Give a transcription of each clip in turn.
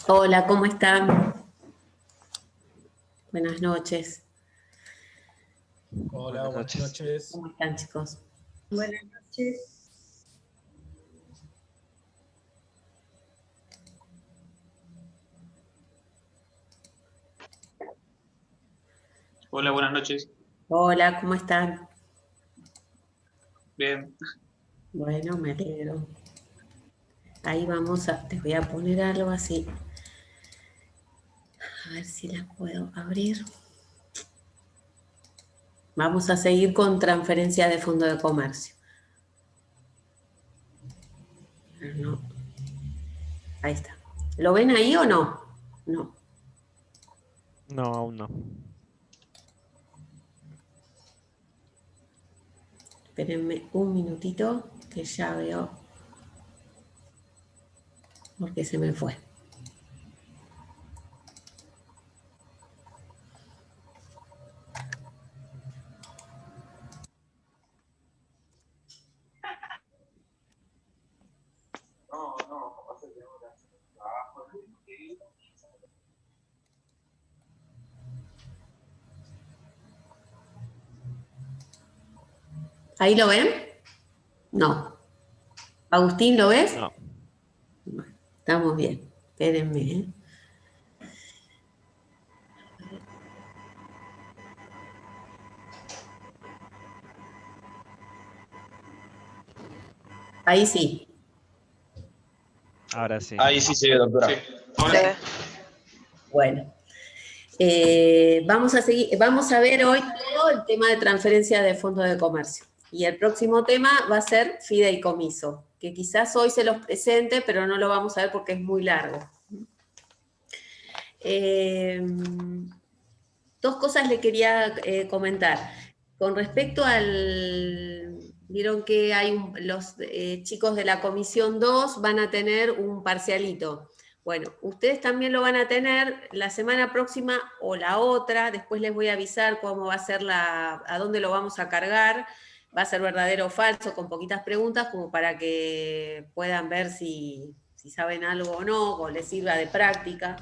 Hola, ¿cómo están? Buenas noches. Hola, Buenas buenas noches. noches. ¿Cómo están, chicos? Buenas noches. Hola, buenas noches. Hola, ¿cómo están? Bien. Bueno, me alegro. Ahí les voy a poner algo así. A ver si las puedo abrir. Vamos a seguir con transferencia de fondo de comercio. No, ahí está. ¿Lo ven ahí o no? No. No, aún no. Espérenme un minutito que ya veo porque se me fue. ¿Ahí lo ven? No. Agustín, ¿lo ves? No. Bueno, estamos bien. Espérenme, ¿eh? Ahí sí. Ahora sí. Ahí sí se ve, doctora. Sí. Ahora, Bueno. Vamos a ver hoy todo el tema de transferencia de fondos de comercio. Y el próximo tema va a ser fideicomiso, que quizás hoy se los presente, pero no lo vamos a ver porque es muy largo. Dos cosas le quería comentar. Con respecto vieron que los chicos de la Comisión 2 van a tener un parcialito. Bueno, ustedes también lo van a tener la semana próxima o la otra, después les voy a avisar cómo va a ser a dónde lo vamos a cargar, va a ser verdadero o falso, con poquitas preguntas, como para que puedan ver si saben algo o no, o les sirva de práctica.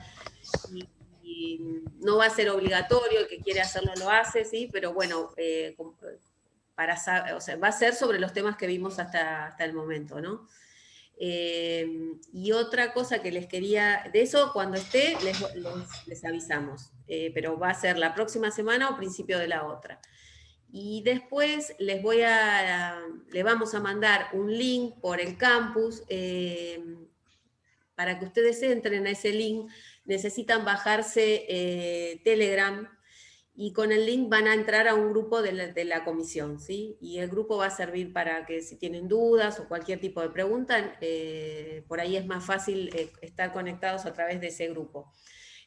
Y no va a ser obligatorio, el que quiere hacerlo lo hace, ¿sí? Pero bueno, o sea, va a ser sobre los temas que vimos hasta el momento, ¿no? Y otra cosa que les quería, de eso cuando esté les avisamos, pero va a ser la próxima semana o principio de la otra. Y después le vamos a mandar un link por el campus para que ustedes entren a ese link. Necesitan bajarse Telegram y con el link van a entrar a un grupo de la comisión, ¿sí? Y el grupo va a servir para que si tienen dudas o cualquier tipo de pregunta, por ahí es más fácil estar conectados a través de ese grupo.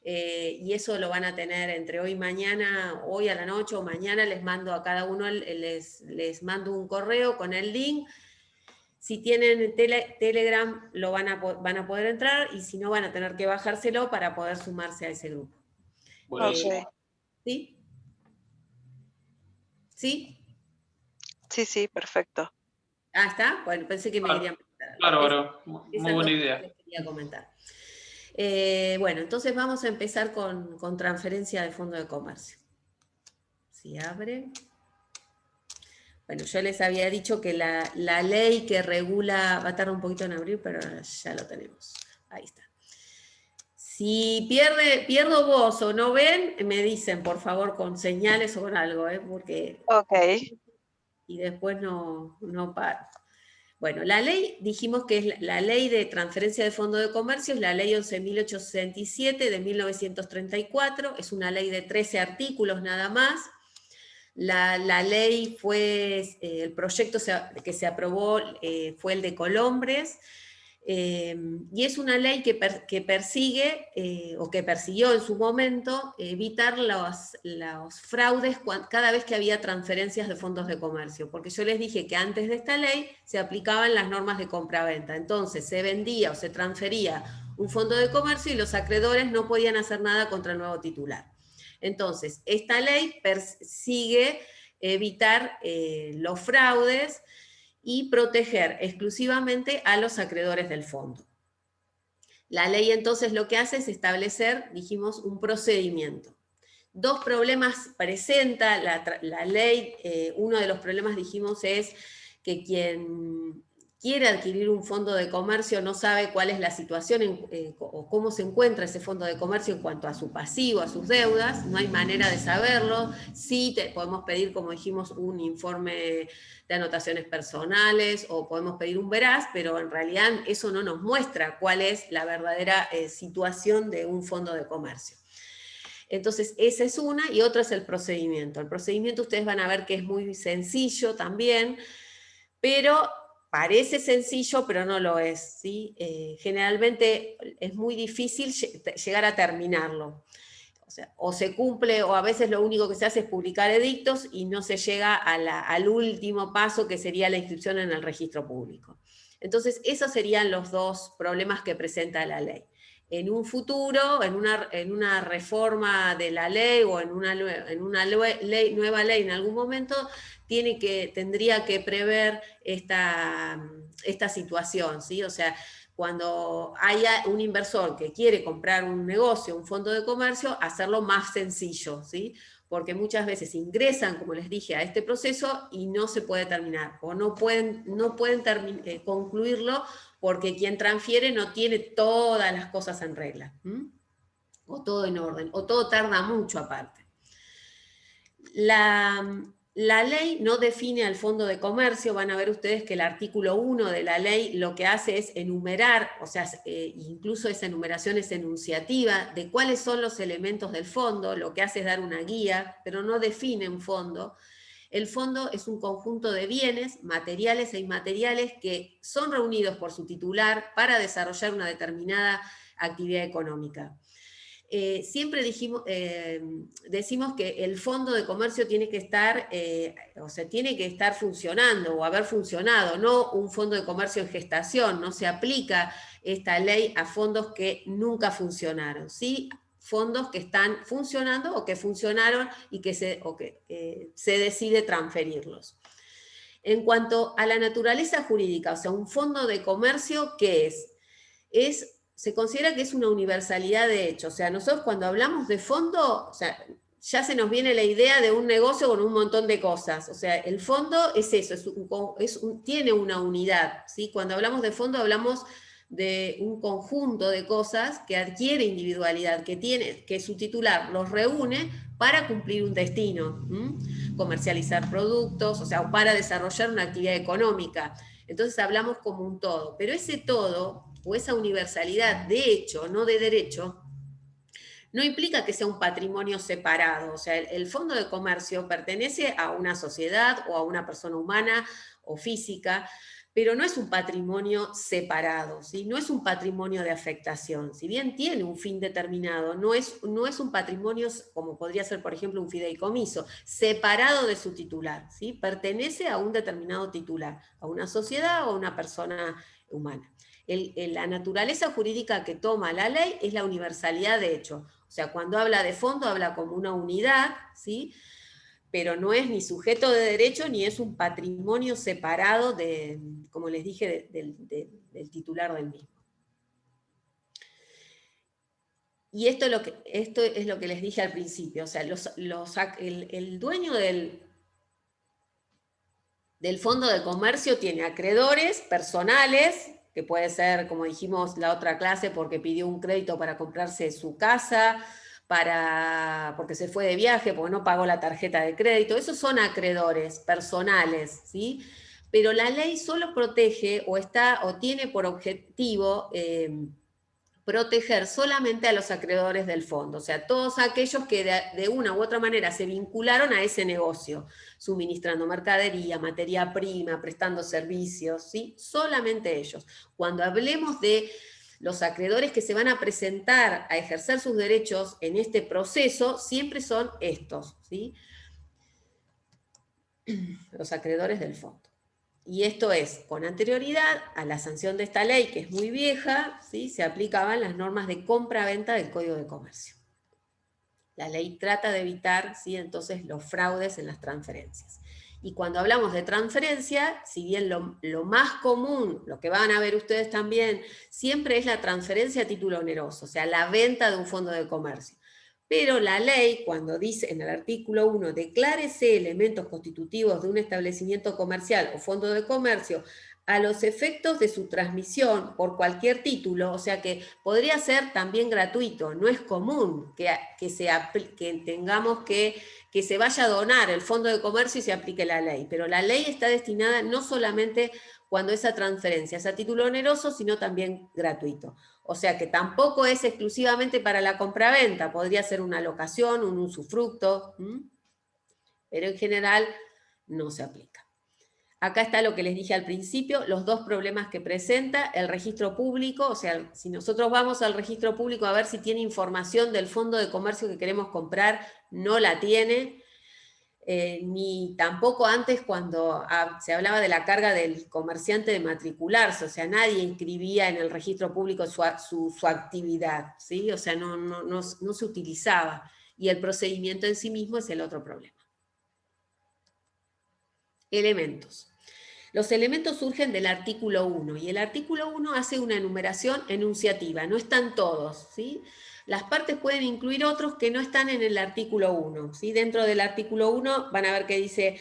Y eso lo van a tener entre hoy y mañana, hoy a la noche o mañana les mando a cada uno, les mando un correo con el link. Si tienen Telegram van a poder entrar y si no van a tener que bajárselo para poder sumarse a ese grupo. buenísimo. ¿Sí? ¿Sí? Sí, perfecto. Ah, ¿está? Bueno, pensé que me querían preguntar algo. Claro. Muy Esas buena dos idea. cosas les quería comentar. Bueno, entonces vamos a empezar con transferencia de fondo de comercio. Si abre. Bueno, yo les había dicho que la ley que regula, va a tardar un poquito en abrir, pero ya lo tenemos. Ahí está. Si pierdo voz o no ven, me dicen, por favor, con señales o con algo, porque... Ok. Y después no paro. Bueno, la ley, dijimos que es la ley de transferencia de fondo de comercio, es la ley 11.867 de 1934, es una ley de 13 artículos nada más. La ley el proyecto que se aprobó fue el de Colombres, y es una ley que persigue, o que persiguió en su momento, evitar los fraudes cada vez que había transferencias de fondos de comercio, porque yo les dije que antes de esta ley se aplicaban las normas de compraventa, entonces se vendía o se transfería un fondo de comercio y los acreedores no podían hacer nada contra el nuevo titular. Entonces, esta ley persigue evitar los fraudes y proteger exclusivamente a los acreedores del fondo. La ley entonces lo que hace es establecer, dijimos, un procedimiento. Dos problemas presenta la ley. Uno de los problemas, dijimos, es que quien quiere adquirir un fondo de comercio no sabe cuál es la situación o cómo se encuentra ese fondo de comercio en cuanto a su pasivo, a sus deudas. No hay manera de saberlo. Sí podemos pedir, como dijimos, un informe de anotaciones personales o podemos pedir un veraz, pero en realidad eso no nos muestra cuál es la verdadera situación de un fondo de comercio. Entonces, esa es una, y otra es el procedimiento. El procedimiento ustedes van a ver que es muy sencillo también, pero parece sencillo, pero no lo es, ¿sí? Generalmente es muy difícil llegar a terminarlo. O sea, o se cumple, o a veces lo único que se hace es publicar edictos y no se llega al último paso, que sería la inscripción en el registro público. Entonces, esos serían los dos problemas que presenta la ley. En un futuro, en una reforma de la ley o en una nueva ley en algún momento, tendría que prever esta situación, ¿sí? O sea, cuando haya un inversor que quiere comprar un negocio, un fondo de comercio, hacerlo más sencillo, ¿sí? Porque muchas veces ingresan, como les dije, a este proceso y no se puede terminar, o no pueden concluirlo porque quien transfiere no tiene todas las cosas en regla, o todo en orden, o todo tarda mucho aparte. La ley no define al fondo de comercio. Van a ver ustedes que el artículo 1 de la ley lo que hace es enumerar, o sea, incluso esa enumeración es enunciativa de cuáles son los elementos del fondo. Lo que hace es dar una guía, pero no define un fondo. El fondo es un conjunto de bienes, materiales e inmateriales, que son reunidos por su titular para desarrollar una determinada actividad económica. Siempre decimos que el fondo de comercio tiene que estar, tiene que estar funcionando o haber funcionado, no un fondo de comercio en gestación. No se aplica esta ley a fondos que nunca funcionaron, ¿sí? Fondos que están funcionando o que funcionaron y que se decide transferirlos. En cuanto a la naturaleza jurídica, o sea, un fondo de comercio, ¿qué es? Se considera que es una universalidad de hecho. O sea, nosotros cuando hablamos de fondo, o sea, ya se nos viene la idea de un negocio con un montón de cosas. O sea, el fondo es eso, tiene una unidad, ¿sí? Cuando hablamos de fondo hablamos de un conjunto de cosas que adquiere individualidad, que su titular los reúne para cumplir un destino, comercializar productos, o sea, para desarrollar una actividad económica. Entonces hablamos como un todo, pero ese todo, o esa universalidad de hecho, no de derecho, no implica que sea un patrimonio separado. O sea, el fondo de comercio pertenece a una sociedad o a una persona humana o física, pero no es un patrimonio separado, ¿sí? No es un patrimonio de afectación. Si bien tiene un fin determinado, no es un patrimonio como podría ser, por ejemplo, un fideicomiso, separado de su titular, ¿sí? Pertenece a un determinado titular, a una sociedad o a una persona humana. La naturaleza jurídica que toma la ley es la universalidad de hecho. O sea, cuando habla de fondo, habla como una unidad, ¿sí? Pero no es ni sujeto de derecho, ni es un patrimonio separado, como les dije, del titular del mismo. Y esto es lo que les dije al principio. O sea, el dueño del fondo de comercio tiene acreedores personales, que puede ser, como dijimos la otra clase, porque pidió un crédito para comprarse su casa, porque se fue de viaje, porque no pagó la tarjeta de crédito. Esos son acreedores personales, ¿sí? Pero la ley solo protege o tiene por objetivo proteger solamente a los acreedores del fondo, o sea, todos aquellos que de una u otra manera se vincularon a ese negocio, suministrando mercadería, materia prima, prestando servicios, ¿sí? Solamente ellos. Cuando hablemos de los acreedores que se van a presentar a ejercer sus derechos en este proceso, siempre son estos, ¿sí? Los acreedores del fondo. Y esto es, con anterioridad a la sanción de esta ley, que es muy vieja, ¿sí? Se aplicaban las normas de compra-venta del Código de Comercio. La ley trata de evitar, ¿sí? Entonces los fraudes en las transferencias. Y cuando hablamos de transferencia, si bien lo más común, lo que van a ver ustedes también, siempre es la transferencia a título oneroso, o sea, la venta de un fondo de comercio. Pero la ley, cuando dice en el artículo 1, declárese elementos constitutivos de un establecimiento comercial o fondo de comercio a los efectos de su transmisión por cualquier título, o sea que podría ser también gratuito, no es común que tengamos que se vaya a donar el fondo de comercio y se aplique la ley, pero la ley está destinada no solamente cuando esa transferencia es a título oneroso, sino también gratuito. O sea que tampoco es exclusivamente para la compraventa, podría ser una locación, un usufructo, pero en general no se aplica. Acá está lo que les dije al principio, los dos problemas que presenta el registro público, o sea, si nosotros vamos al registro público a ver si tiene información del fondo de comercio que queremos comprar, no la tiene, ni tampoco antes cuando se hablaba de la carga del comerciante de matricularse, o sea, nadie inscribía en el registro público su actividad, ¿sí? O sea, no se utilizaba, y el procedimiento en sí mismo es el otro problema. Elementos. Los elementos surgen del artículo 1, y el artículo 1 hace una enumeración enunciativa, no están todos, ¿sí? Las partes pueden incluir otros que no están en el artículo 1, ¿sí? Dentro del artículo 1 van a ver que dice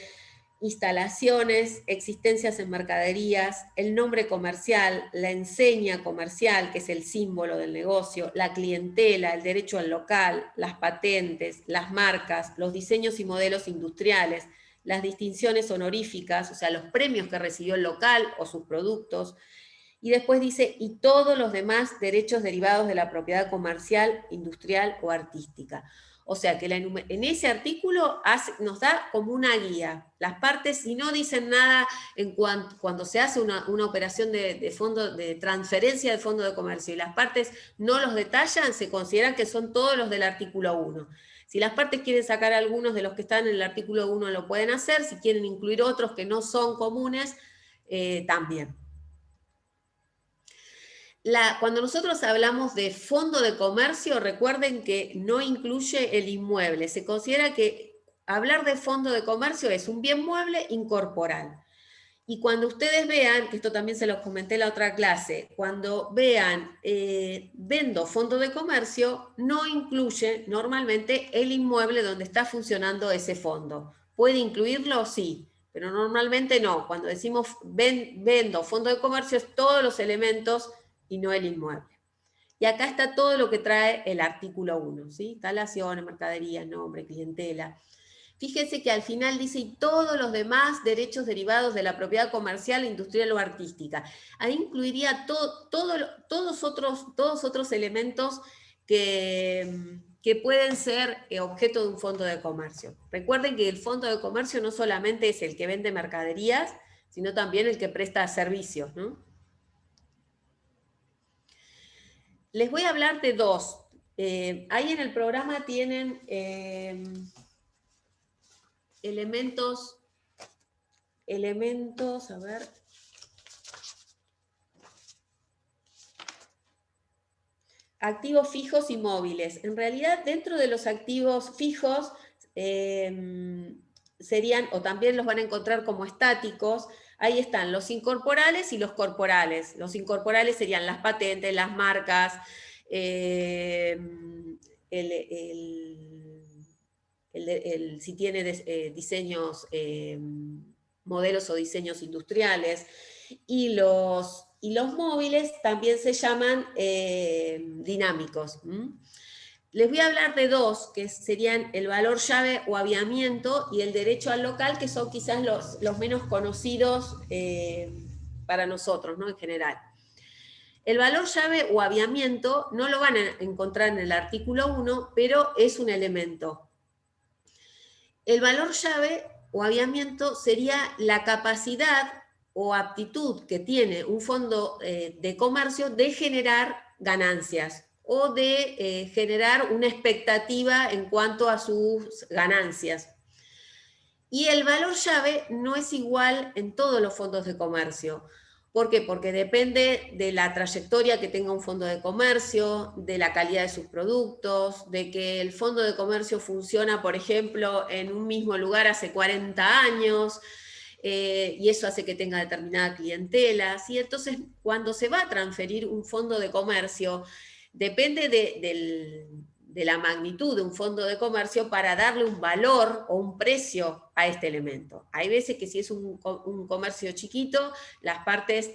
instalaciones, existencias en mercaderías, el nombre comercial, la enseña comercial, que es el símbolo del negocio, la clientela, el derecho al local, las patentes, las marcas, los diseños y modelos industriales, las distinciones honoríficas, o sea, los premios que recibió el local o sus productos, y después dice, y todos los demás derechos derivados de la propiedad comercial, industrial o artística. O sea, que en ese artículo nos da como una guía. Las partes, si no dicen nada cuando se hace una operación de transferencia de fondo de comercio, y las partes no los detallan, se consideran que son todos los del artículo 1. Si las partes quieren sacar algunos de los que están en el artículo 1, lo pueden hacer. Si quieren incluir otros que no son comunes, también. Cuando nosotros hablamos de fondo de comercio, recuerden que no incluye el inmueble. Se considera que hablar de fondo de comercio es un bien mueble incorporal. Y cuando ustedes vean, que esto también se los comenté en la otra clase, cuando vean vendo fondo de comercio, no incluye normalmente el inmueble donde está funcionando ese fondo. ¿Puede incluirlo? Sí, pero normalmente no. Cuando decimos vendo fondo de comercio es todos los elementos y no el inmueble. Y acá está todo lo que trae el artículo 1, ¿sí? Instalaciones, mercaderías, nombre, clientela. Fíjense que al final dice, y todos los demás derechos derivados de la propiedad comercial, industrial o artística. Ahí incluiría todos otros elementos que pueden ser objeto de un fondo de comercio. Recuerden que el fondo de comercio no solamente es el que vende mercaderías, sino también el que presta servicios, ¿no? Les voy a hablar de dos. Ahí en el programa tienen elementos, a ver. Activos fijos y móviles. En realidad, dentro de los activos fijos serían, o también los van a encontrar como estáticos, ahí están los incorporales y los corporales. Los incorporales serían las patentes, las marcas, si tiene diseños, modelos o diseños industriales, y los móviles también se llaman dinámicos. Les voy a hablar de dos, que serían el valor llave o aviamiento y el derecho al local, que son quizás los menos conocidos para nosotros, ¿no? En general. El valor llave o aviamiento no lo van a encontrar en el artículo 1, pero es un elemento. El valor llave o aviamiento sería la capacidad o aptitud que tiene un fondo de comercio de generar ganancias o de generar una expectativa en cuanto a sus ganancias. Y el valor llave no es igual en todos los fondos de comercio. ¿Por qué? Porque depende de la trayectoria que tenga un fondo de comercio, de la calidad de sus productos, de que el fondo de comercio funciona, por ejemplo, en un mismo lugar hace 40 años, y eso hace que tenga determinada clientela, ¿sí? Entonces, cuando se va a transferir un fondo de comercio, depende de la magnitud de un fondo de comercio para darle un valor o un precio a este elemento. Hay veces que si es un comercio chiquito, las partes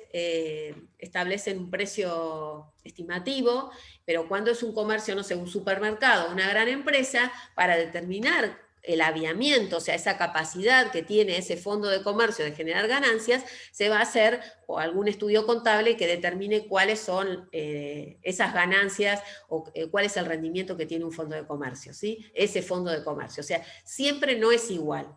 establecen un precio estimativo, pero cuando es un comercio, no sé, un supermercado, una gran empresa, para determinar el aviamiento, o sea, esa capacidad que tiene ese fondo de comercio de generar ganancias, se va a hacer o algún estudio contable que determine cuáles son esas ganancias o cuál es el rendimiento que tiene un fondo de comercio, ¿sí? Ese fondo de comercio, o sea, siempre no es igual.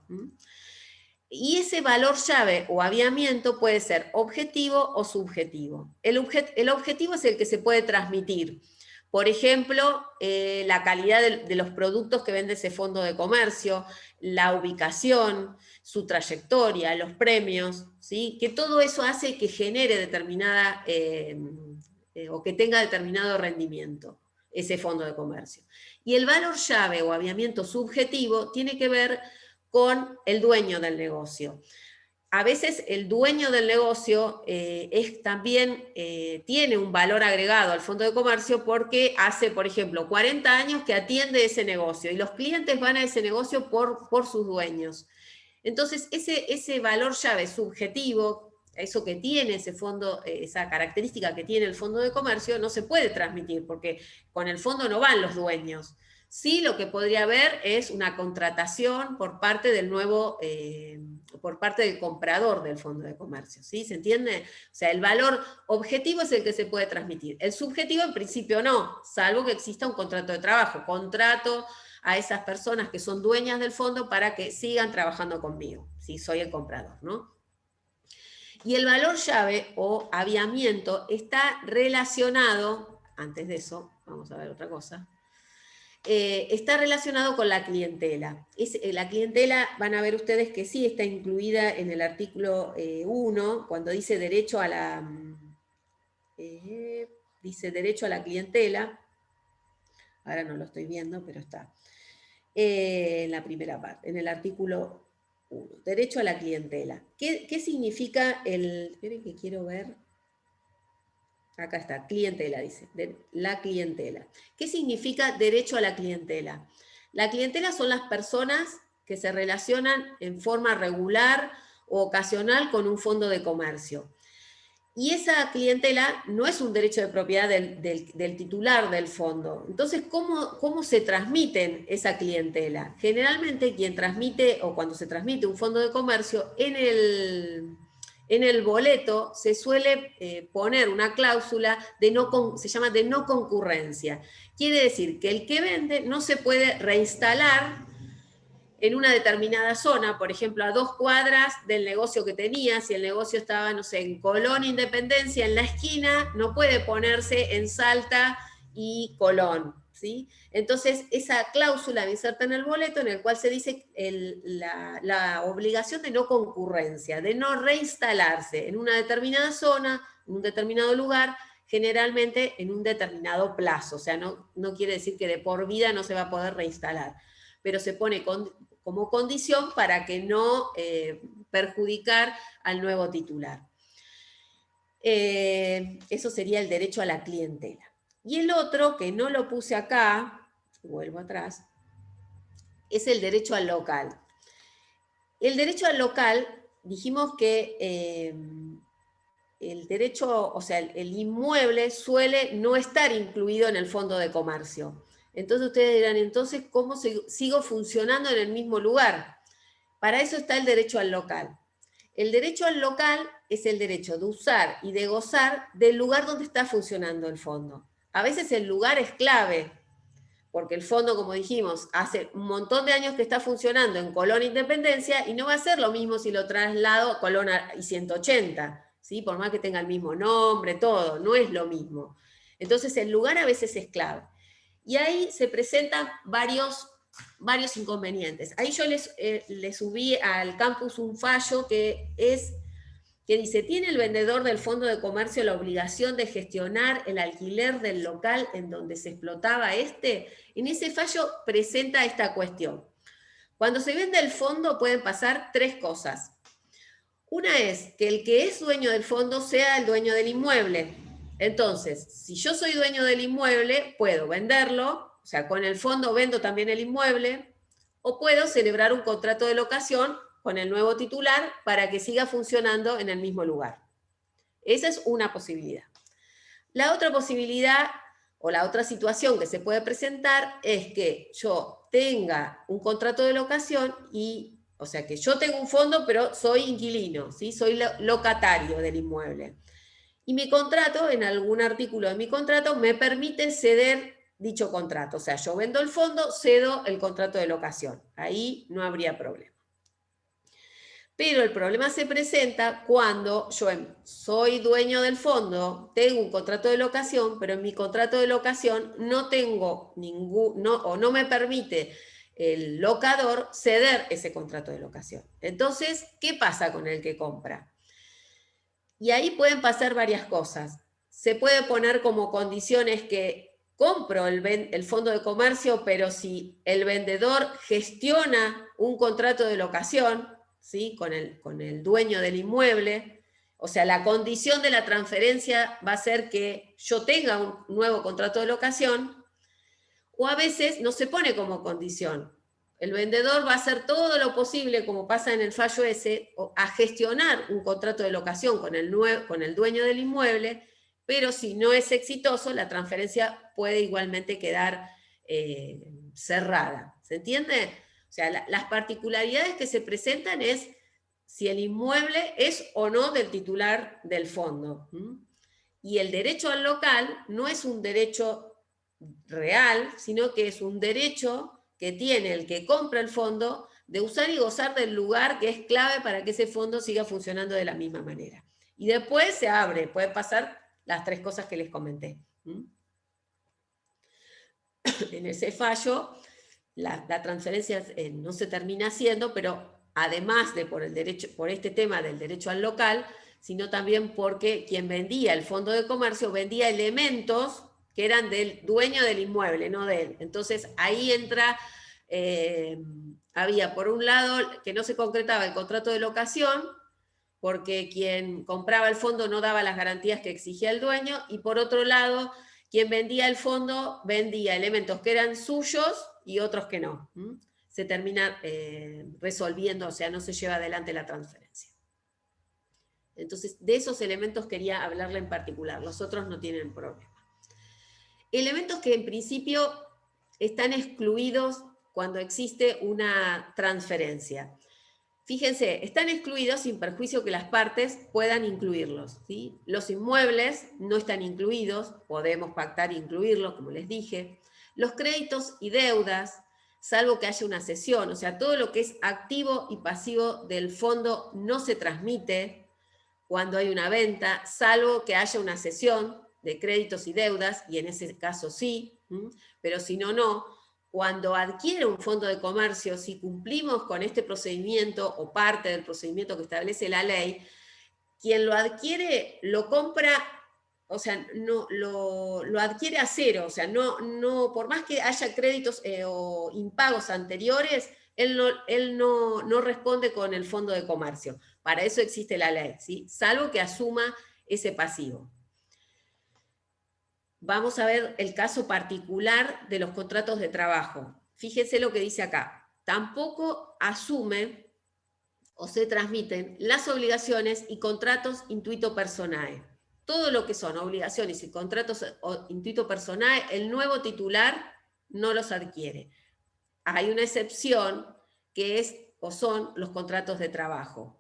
Y ese valor llave o aviamiento puede ser objetivo o subjetivo. El objetivo es el que se puede transmitir. Por ejemplo, la calidad de los productos que vende ese fondo de comercio, la ubicación, su trayectoria, los premios, ¿sí? Que todo eso hace que genere determinada, o que tenga determinado rendimiento ese fondo de comercio. Y el valor llave o aviamiento subjetivo tiene que ver con el dueño del negocio. A veces el dueño del negocio también tiene un valor agregado al fondo de comercio porque hace, por ejemplo, 40 años que atiende ese negocio y los clientes van a ese negocio por sus dueños. Entonces, ese valor llave subjetivo, eso que tiene ese fondo, esa característica que tiene el fondo de comercio, no se puede transmitir porque con el fondo no van los dueños. Sí, lo que podría haber es una contratación por parte del nuevo, por parte del comprador del fondo de comercio, ¿sí? ¿Se entiende? O sea, el valor objetivo es el que se puede transmitir. El subjetivo en principio no, salvo que exista un contrato de trabajo. Contrato a esas personas que son dueñas del fondo para que sigan trabajando conmigo, si soy el comprador, ¿no? Y el valor llave o aviamiento está relacionado, antes de eso, vamos a ver otra cosa, está relacionado con la clientela. La clientela, van a ver ustedes que sí está incluida en el artículo 1, cuando dice derecho a la, dice derecho a la clientela, ahora no lo estoy viendo, pero está, en la primera parte, en el artículo 1, derecho a la clientela. ¿Qué significa el, esperen que quiero ver? Acá está, clientela, dice, la clientela. ¿Qué significa derecho a la clientela? La clientela son las personas que se relacionan en forma regular o ocasional con un fondo de comercio. Y esa clientela no es un derecho de propiedad del titular del fondo. Entonces, ¿cómo se transmiten esa clientela? Generalmente quien transmite, o cuando se transmite un fondo de comercio, en el boleto se suele poner una cláusula se llama de no concurrencia. Quiere decir que el que vende no se puede reinstalar en una determinada zona, por ejemplo, a 2 cuadras del negocio que tenía. Si el negocio estaba, no sé, en Colón, Independencia, en la esquina, no puede ponerse en Salta y Colón, ¿sí? Entonces, esa cláusula me inserta en el boleto en el cual se dice la obligación de no concurrencia, de no reinstalarse en una determinada zona, en un determinado lugar, generalmente en un determinado plazo. O sea, no quiere decir que de por vida no se va a poder reinstalar, pero se pone como condición para que no perjudicar al nuevo titular. Eso sería el derecho a la clientela. Y el otro, que no lo puse acá, vuelvo atrás, es el derecho al local. El derecho al local, dijimos que el derecho, o sea, el inmueble suele no estar incluido en el fondo de comercio. Entonces ustedes dirán, entonces, ¿cómo sigo funcionando en el mismo lugar? Para eso está el derecho al local. El derecho al local es el derecho de usar y de gozar del lugar donde está funcionando el fondo. A veces el lugar es clave, porque el fondo, como dijimos, hace un montón de años que está funcionando en Colón Independencia y no va a ser lo mismo si lo traslado a Colón y 180, ¿sí? Por más que tenga el mismo nombre, todo, no es lo mismo. Entonces el lugar a veces es clave. Y ahí se presentan varios inconvenientes. Ahí yo les subí al campus un fallo que es que dice, ¿tiene el vendedor del fondo de comercio la obligación de gestionar el alquiler del local en donde se explotaba este? En ese fallo presenta esta cuestión. Cuando se vende el fondo pueden pasar tres cosas. Una es que el que es dueño del fondo sea el dueño del inmueble. Entonces, si yo soy dueño del inmueble, puedo venderlo, o sea, con el fondo vendo también el inmueble, o puedo celebrar un contrato de locación con el nuevo titular para que siga funcionando en el mismo lugar. Esa es una posibilidad. La otra posibilidad o la otra situación que se puede presentar es que yo tenga un contrato de locación y, o sea, que yo tengo un fondo pero soy inquilino, ¿sí? Soy locatario del inmueble. Y mi contrato, en algún artículo de mi contrato, me permite ceder dicho contrato. O sea, yo vendo el fondo, cedo el contrato de locación. Ahí no habría problema. Pero el problema se presenta cuando yo soy dueño del fondo, tengo un contrato de locación, pero en mi contrato de locación no tengo no me permite el locador ceder ese contrato de locación. Entonces, ¿qué pasa con el que compra? Y ahí pueden pasar varias cosas. Se puede poner como condiciones que compro el fondo de comercio, pero si el vendedor gestiona un contrato de locación, ¿sí? con el dueño del inmueble, o sea, la condición de la transferencia va a ser que yo tenga un nuevo contrato de locación, o a veces no se pone como condición. El vendedor va a hacer todo lo posible, como pasa en el fallo ese, a gestionar un contrato de locación con el dueño del inmueble, pero si no es exitoso, la transferencia puede igualmente quedar cerrada. ¿Se entiende? O sea, las particularidades que se presentan es si el inmueble es o no del titular del fondo. Y el derecho al local no es un derecho real, sino que es un derecho que tiene el que compra el fondo de usar y gozar del lugar que es clave para que ese fondo siga funcionando de la misma manera. Y después se abre, puede pasar las tres cosas que les comenté. En ese fallo, la transferencia no se termina haciendo, pero además de por este tema del derecho al local, sino también porque quien vendía el fondo de comercio vendía elementos que eran del dueño del inmueble, no de él. Entonces ahí entra, había por un lado que no se concretaba el contrato de locación, porque quien compraba el fondo no daba las garantías que exigía el dueño, y por otro lado, quien vendía el fondo vendía elementos que eran suyos y otros que no. Se termina resolviendo, o sea, no se lleva adelante la transferencia. Entonces, de esos elementos quería hablarle en particular, los otros no tienen problema. Elementos que en principio están excluidos cuando existe una transferencia. Fíjense, están excluidos sin perjuicio que las partes puedan incluirlos, ¿sí? Los inmuebles no están incluidos, podemos pactar e incluirlo, como les dije. Los créditos y deudas, salvo que haya una cesión, o sea, todo lo que es activo y pasivo del fondo no se transmite cuando hay una venta, salvo que haya una cesión de créditos y deudas, y en ese caso sí, pero si no, no. Cuando adquiere un fondo de comercio, si cumplimos con este procedimiento o parte del procedimiento que establece la ley, quien lo adquiere lo compra, o sea, no, lo adquiere a cero, o sea, no, por más que haya créditos o impagos anteriores, él no responde con el fondo de comercio. Para eso existe la ley, ¿sí? Salvo que asuma ese pasivo. Vamos a ver el caso particular de los contratos de trabajo. Fíjense lo que dice acá. Tampoco asume o se transmiten las obligaciones y contratos intuito personae. Todo lo que son obligaciones y contratos intuito personae, el nuevo titular no los adquiere. Hay una excepción que es o son los contratos de trabajo.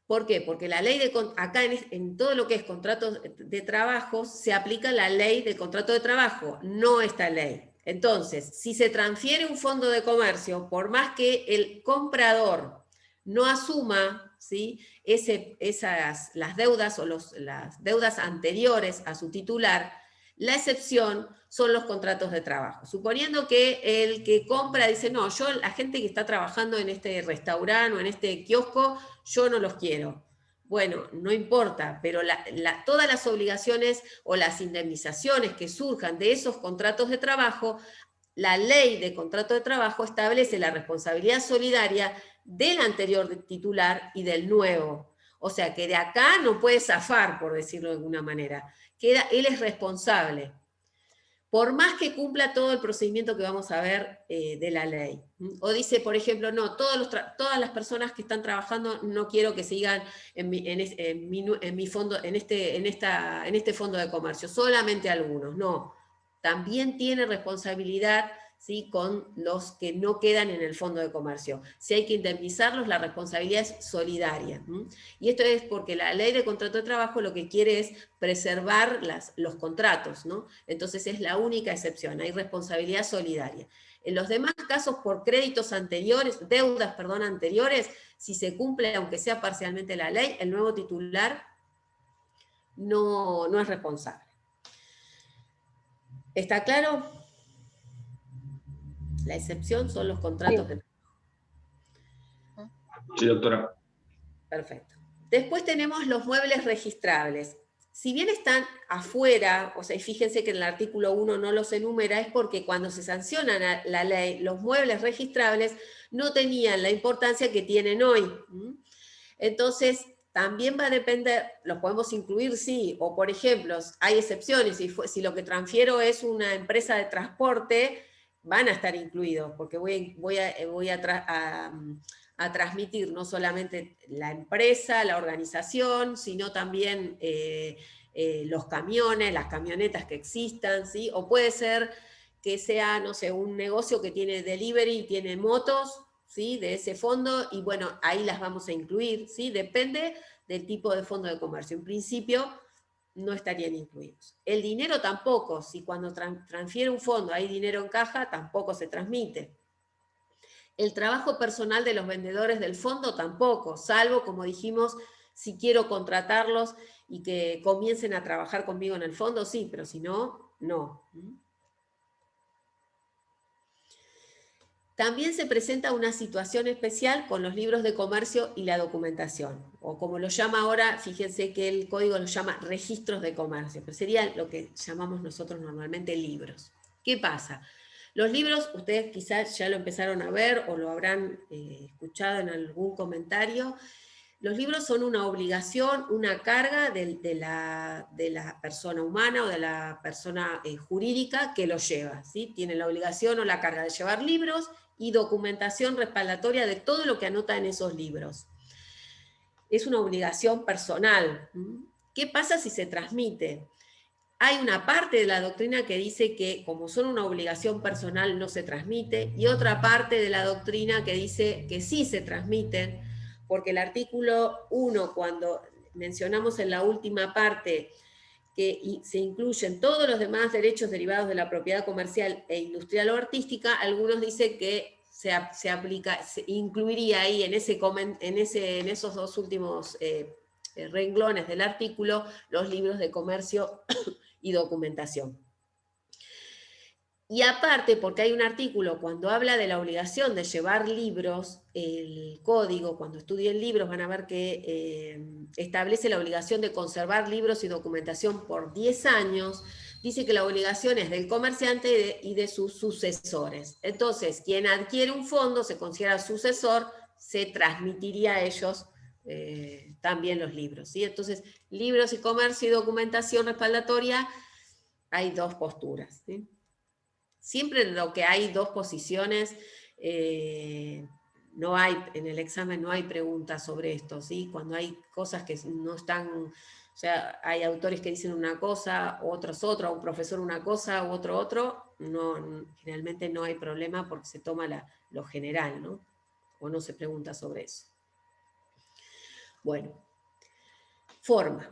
¿Por qué? Porque la ley acá en todo lo que es contratos de trabajo se aplica la ley del contrato de trabajo, no esta ley. Entonces, si se transfiere un fondo de comercio, por más que el comprador no asuma, ¿sí?, las deudas o las deudas anteriores a su titular, la excepción son los contratos de trabajo. Suponiendo que el que compra dice, no, la gente que está trabajando en este restaurante o en este kiosco, yo no los quiero. Bueno, no importa, pero todas las obligaciones o las indemnizaciones que surjan de esos contratos de trabajo, la ley de contrato de trabajo establece la responsabilidad solidaria del anterior titular y del nuevo. O sea que de acá no puede zafar, por decirlo de alguna manera. Él es responsable, por más que cumpla todo el procedimiento que vamos a ver de la ley. O dice, por ejemplo, no, todas las personas que están trabajando no quiero que sigan en mi fondo, en este fondo de comercio, solamente algunos. No, también tiene responsabilidad, ¿sí?, con los que no quedan en el fondo de comercio. Si hay que indemnizarlos, la responsabilidad es solidaria. Y esto es porque la ley de contrato de trabajo lo que quiere es preservar los contratos, ¿no? Entonces es la única excepción, hay responsabilidad solidaria. En los demás casos, por créditos anteriores, deudas, perdón, anteriores, si se cumple, aunque sea parcialmente la ley, el nuevo titular no es responsable. ¿Está claro? La excepción son los contratos de trabajo. Sí, doctora. Perfecto. Después tenemos los muebles registrables. Si bien están afuera, o sea, y fíjense que en el artículo 1 no los enumera, es porque cuando se sanciona la ley, los muebles registrables no tenían la importancia que tienen hoy. Entonces, también va a depender, los podemos incluir, sí, o por ejemplo, hay excepciones, si lo que transfiero es una empresa de transporte, van a estar incluidos, porque voy a transmitir no solamente la empresa, la organización, sino también los camiones, las camionetas que existan, ¿sí? O puede ser que sea, no sé, un negocio que tiene delivery y tiene motos, ¿sí?, de ese fondo, y bueno, ahí las vamos a incluir, ¿sí? Depende del tipo de fondo de comercio. En principio, no estarían incluidos. El dinero tampoco, si cuando transfiere un fondo hay dinero en caja, tampoco se transmite. El trabajo personal de los vendedores del fondo tampoco, salvo, como dijimos, si quiero contratarlos y que comiencen a trabajar conmigo en el fondo, sí, pero si no, no. También se presenta una situación especial con los libros de comercio y la documentación, o como lo llama ahora, fíjense que el código lo llama registros de comercio, pero sería lo que llamamos nosotros normalmente libros. ¿Qué pasa? Los libros, ustedes quizás ya lo empezaron a ver o lo habrán escuchado en algún comentario. Los libros son una obligación, una carga de la persona humana o de la persona jurídica que los lleva, ¿sí? Tiene la obligación o la carga de llevar libros y documentación respaldatoria de todo lo que anota en esos libros. Es una obligación personal. ¿Qué pasa si se transmite? Hay una parte de la doctrina que dice que como son una obligación personal no se transmite, y otra parte de la doctrina que dice que sí se transmiten, porque el artículo 1, cuando mencionamos en la última parte que se incluyen todos los demás derechos derivados de la propiedad comercial e industrial o artística, algunos dicen que se incluiría ahí en esos dos últimos renglones del artículo los libros de comercio y documentación. Y aparte, porque hay un artículo, cuando habla de la obligación de llevar libros, el código, cuando estudien libros van a ver que establece la obligación de conservar libros y documentación por 10 años, dice que la obligación es del comerciante y de sus sucesores. Entonces, quien adquiere un fondo se considera sucesor, se transmitiría a ellos también los libros, ¿sí? Entonces, libros y comercio y documentación respaldatoria, hay dos posturas, ¿sí? Siempre en lo que hay dos posiciones, no hay, en el examen no hay preguntas sobre esto, ¿sí? Cuando hay cosas que no están, o sea, hay autores que dicen una cosa, otros otra, un profesor una cosa, otro, no, generalmente no hay problema porque se toma lo general, ¿no? O no se pregunta sobre eso. Bueno, forma.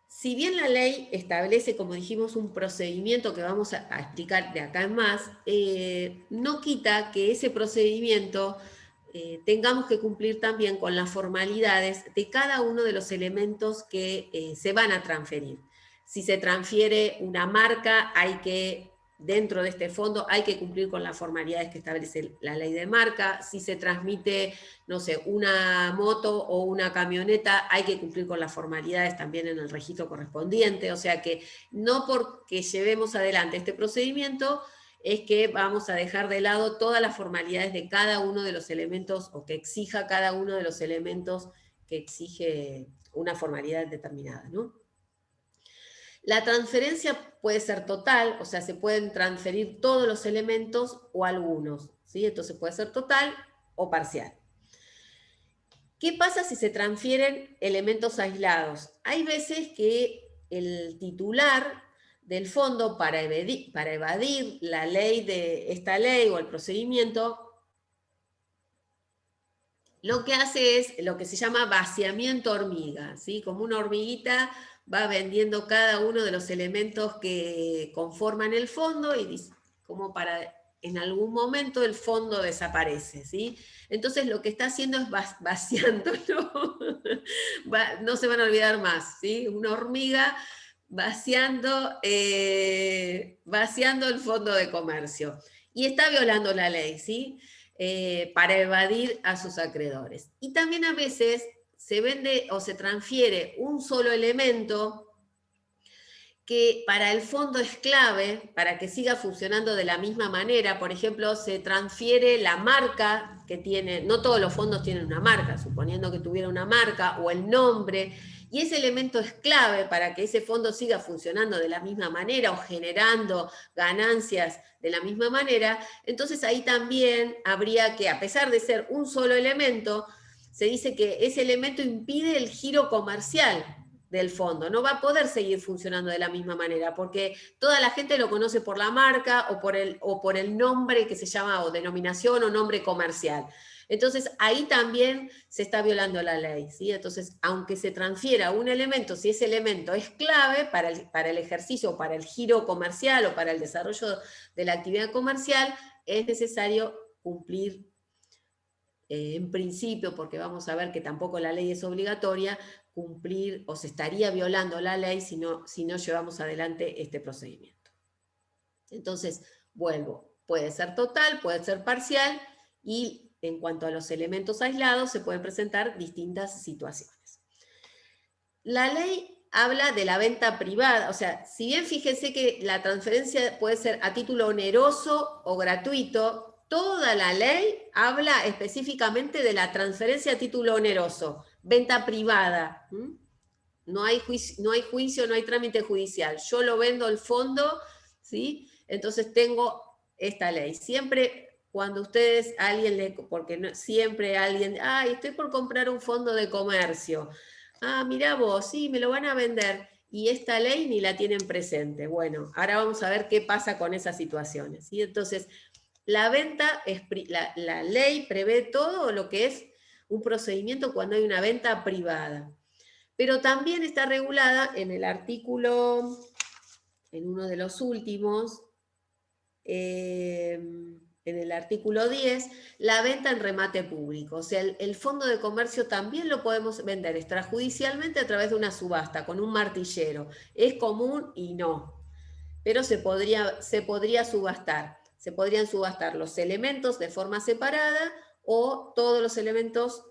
Si bien la ley establece, como dijimos, un procedimiento que vamos a explicar de acá en más, no quita que ese procedimiento tengamos que cumplir también con las formalidades de cada uno de los elementos que se van a transferir. Si se transfiere una marca, hay que dentro de este fondo hay que cumplir con las formalidades que establece la ley de marca. Si se transmite, no sé, una moto o una camioneta, hay que cumplir con las formalidades también en el registro correspondiente. O sea que no porque llevemos adelante este procedimiento es que vamos a dejar de lado todas las formalidades de cada uno de los elementos, o que exija cada uno de los elementos que exige una formalidad determinada, ¿no? La transferencia puede ser total, o sea, se pueden transferir todos los elementos o algunos, ¿sí? Entonces puede ser total o parcial. ¿Qué pasa si se transfieren elementos aislados? Hay veces que el titular del fondo, para evadir la ley de esta ley o el procedimiento, lo que hace es lo que se llama vaciamiento hormiga, ¿sí? Como una hormiguita va vendiendo cada uno de los elementos que conforman el fondo y como para en algún momento el fondo desaparece, ¿sí? Entonces lo que está haciendo es vaciando, ¿no? No se van a olvidar más, ¿sí? Una hormiga vaciando el fondo de comercio. Y está violando la ley, ¿sí? Para evadir a sus acreedores. Y también a veces se vende o se transfiere un solo elemento que para el fondo es clave para que siga funcionando de la misma manera. Por ejemplo, se transfiere la marca que tiene, no todos los fondos tienen una marca, suponiendo que tuviera una marca, o el nombre, y ese elemento es clave para que ese fondo siga funcionando de la misma manera o generando ganancias de la misma manera. Entonces ahí también habría que, a pesar de ser un solo elemento, se dice que ese elemento impide el giro comercial del fondo, no va a poder seguir funcionando de la misma manera, porque toda la gente lo conoce por la marca o por el nombre que se llama, o denominación o nombre comercial. Entonces, ahí también se está violando la ley, ¿sí? Entonces, aunque se transfiera un elemento, si ese elemento es clave para el ejercicio, para el giro comercial o para el desarrollo de la actividad comercial, es necesario cumplir, en principio, porque vamos a ver que tampoco la ley es obligatoria, cumplir, o se estaría violando la ley si no llevamos adelante este procedimiento. Entonces, vuelvo, puede ser total, puede ser parcial, y en cuanto a los elementos aislados se pueden presentar distintas situaciones. La ley habla de la venta privada, o sea, si bien fíjense que la transferencia puede ser a título oneroso o gratuito, toda la ley habla específicamente de la transferencia a título oneroso, venta privada. No hay juicio, no hay trámite judicial. Yo lo vendo al fondo, ¿sí? Entonces tengo esta ley. Siempre cuando ustedes, porque no, siempre alguien, estoy por comprar un fondo de comercio. Mirá vos, sí, me lo van a vender. Y esta ley ni la tienen presente. Bueno, ahora vamos a ver qué pasa con esas situaciones, ¿sí? Entonces, la ley prevé todo lo que es un procedimiento cuando hay una venta privada. Pero también está regulada en el artículo, en uno de los últimos, en el artículo 10, la venta en remate público. O sea, el fondo de comercio también lo podemos vender extrajudicialmente a través de una subasta, con un martillero. Es común y no, pero se podría subastar. Se podrían subastar los elementos de forma separada o todos los elementos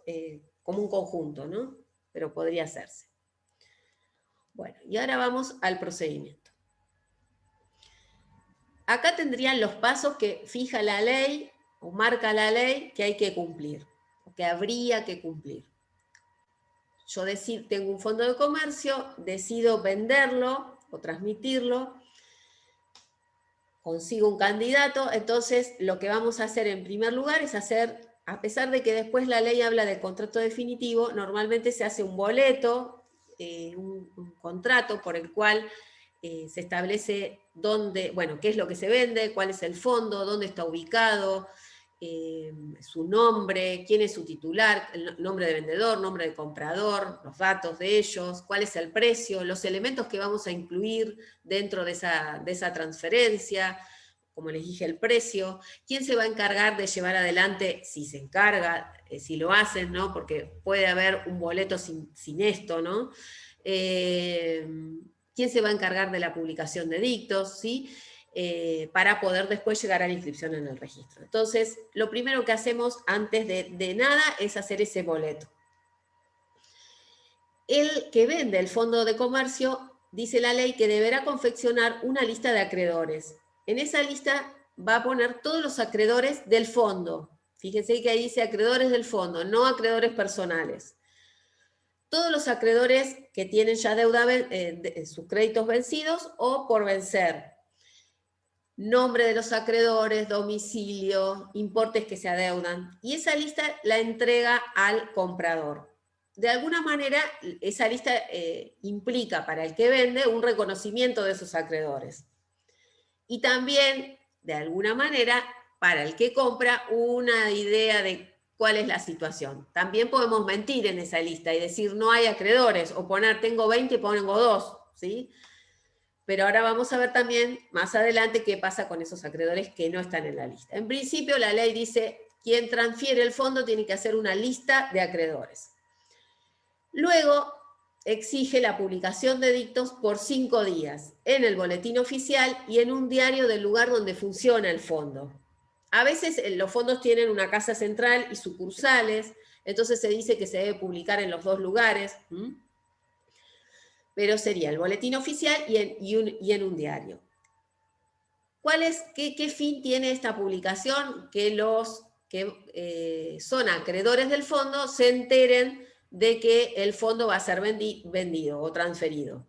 como un conjunto, ¿no? Pero podría hacerse. Bueno, y ahora vamos al procedimiento. Acá tendrían los pasos que fija la ley o marca la ley que hay que cumplir, o que habría que cumplir. Yo tengo un fondo de comercio, decido venderlo o transmitirlo, consigo un candidato, entonces lo que vamos a hacer en primer lugar es a pesar de que después la ley habla de contrato definitivo, normalmente se hace un boleto, un contrato por el cual se establece qué es lo que se vende, cuál es el fondo, dónde está ubicado, su nombre, quién es su titular, el nombre de vendedor, nombre de comprador, los datos de ellos, cuál es el precio, los elementos que vamos a incluir dentro de esa transferencia, como les dije, el precio, quién se va a encargar de llevar adelante, si se encarga, si lo hacen, ¿no? Porque puede haber un boleto sin esto, ¿no? ¿Quién se va a encargar de la publicación de dictos? ¿Sí? para poder después llegar a la inscripción en el registro. Entonces, lo primero que hacemos antes de nada es hacer ese boleto. El que vende el fondo de comercio, dice la ley que deberá confeccionar una lista de acreedores. En esa lista va a poner todos los acreedores del fondo. Fíjense que ahí dice acreedores del fondo, no acreedores personales. Todos los acreedores que tienen ya deuda, sus créditos vencidos o por vencer. Nombre de los acreedores, domicilio, importes que se adeudan. Y esa lista la entrega al comprador. De alguna manera, esa lista implica para el que vende un reconocimiento de esos acreedores. Y también, de alguna manera, para el que compra, una idea de cuál es la situación. También podemos mentir en esa lista y decir no hay acreedores, o poner tengo 20 y pongo 2, ¿sí? Pero ahora vamos a ver también más adelante qué pasa con esos acreedores que no están en la lista. En principio, la ley dice quien transfiere el fondo tiene que hacer una lista de acreedores. Luego, exige la publicación de edictos por 5 días en el boletín oficial y en un diario del lugar donde funciona el fondo. A veces los fondos tienen una casa central y sucursales, entonces se dice que se debe publicar en los 2 lugares, pero sería el boletín oficial y en un diario. ¿Qué fin tiene esta publicación? Que los que son acreedores del fondo se enteren de que el fondo va a ser vendido o transferido.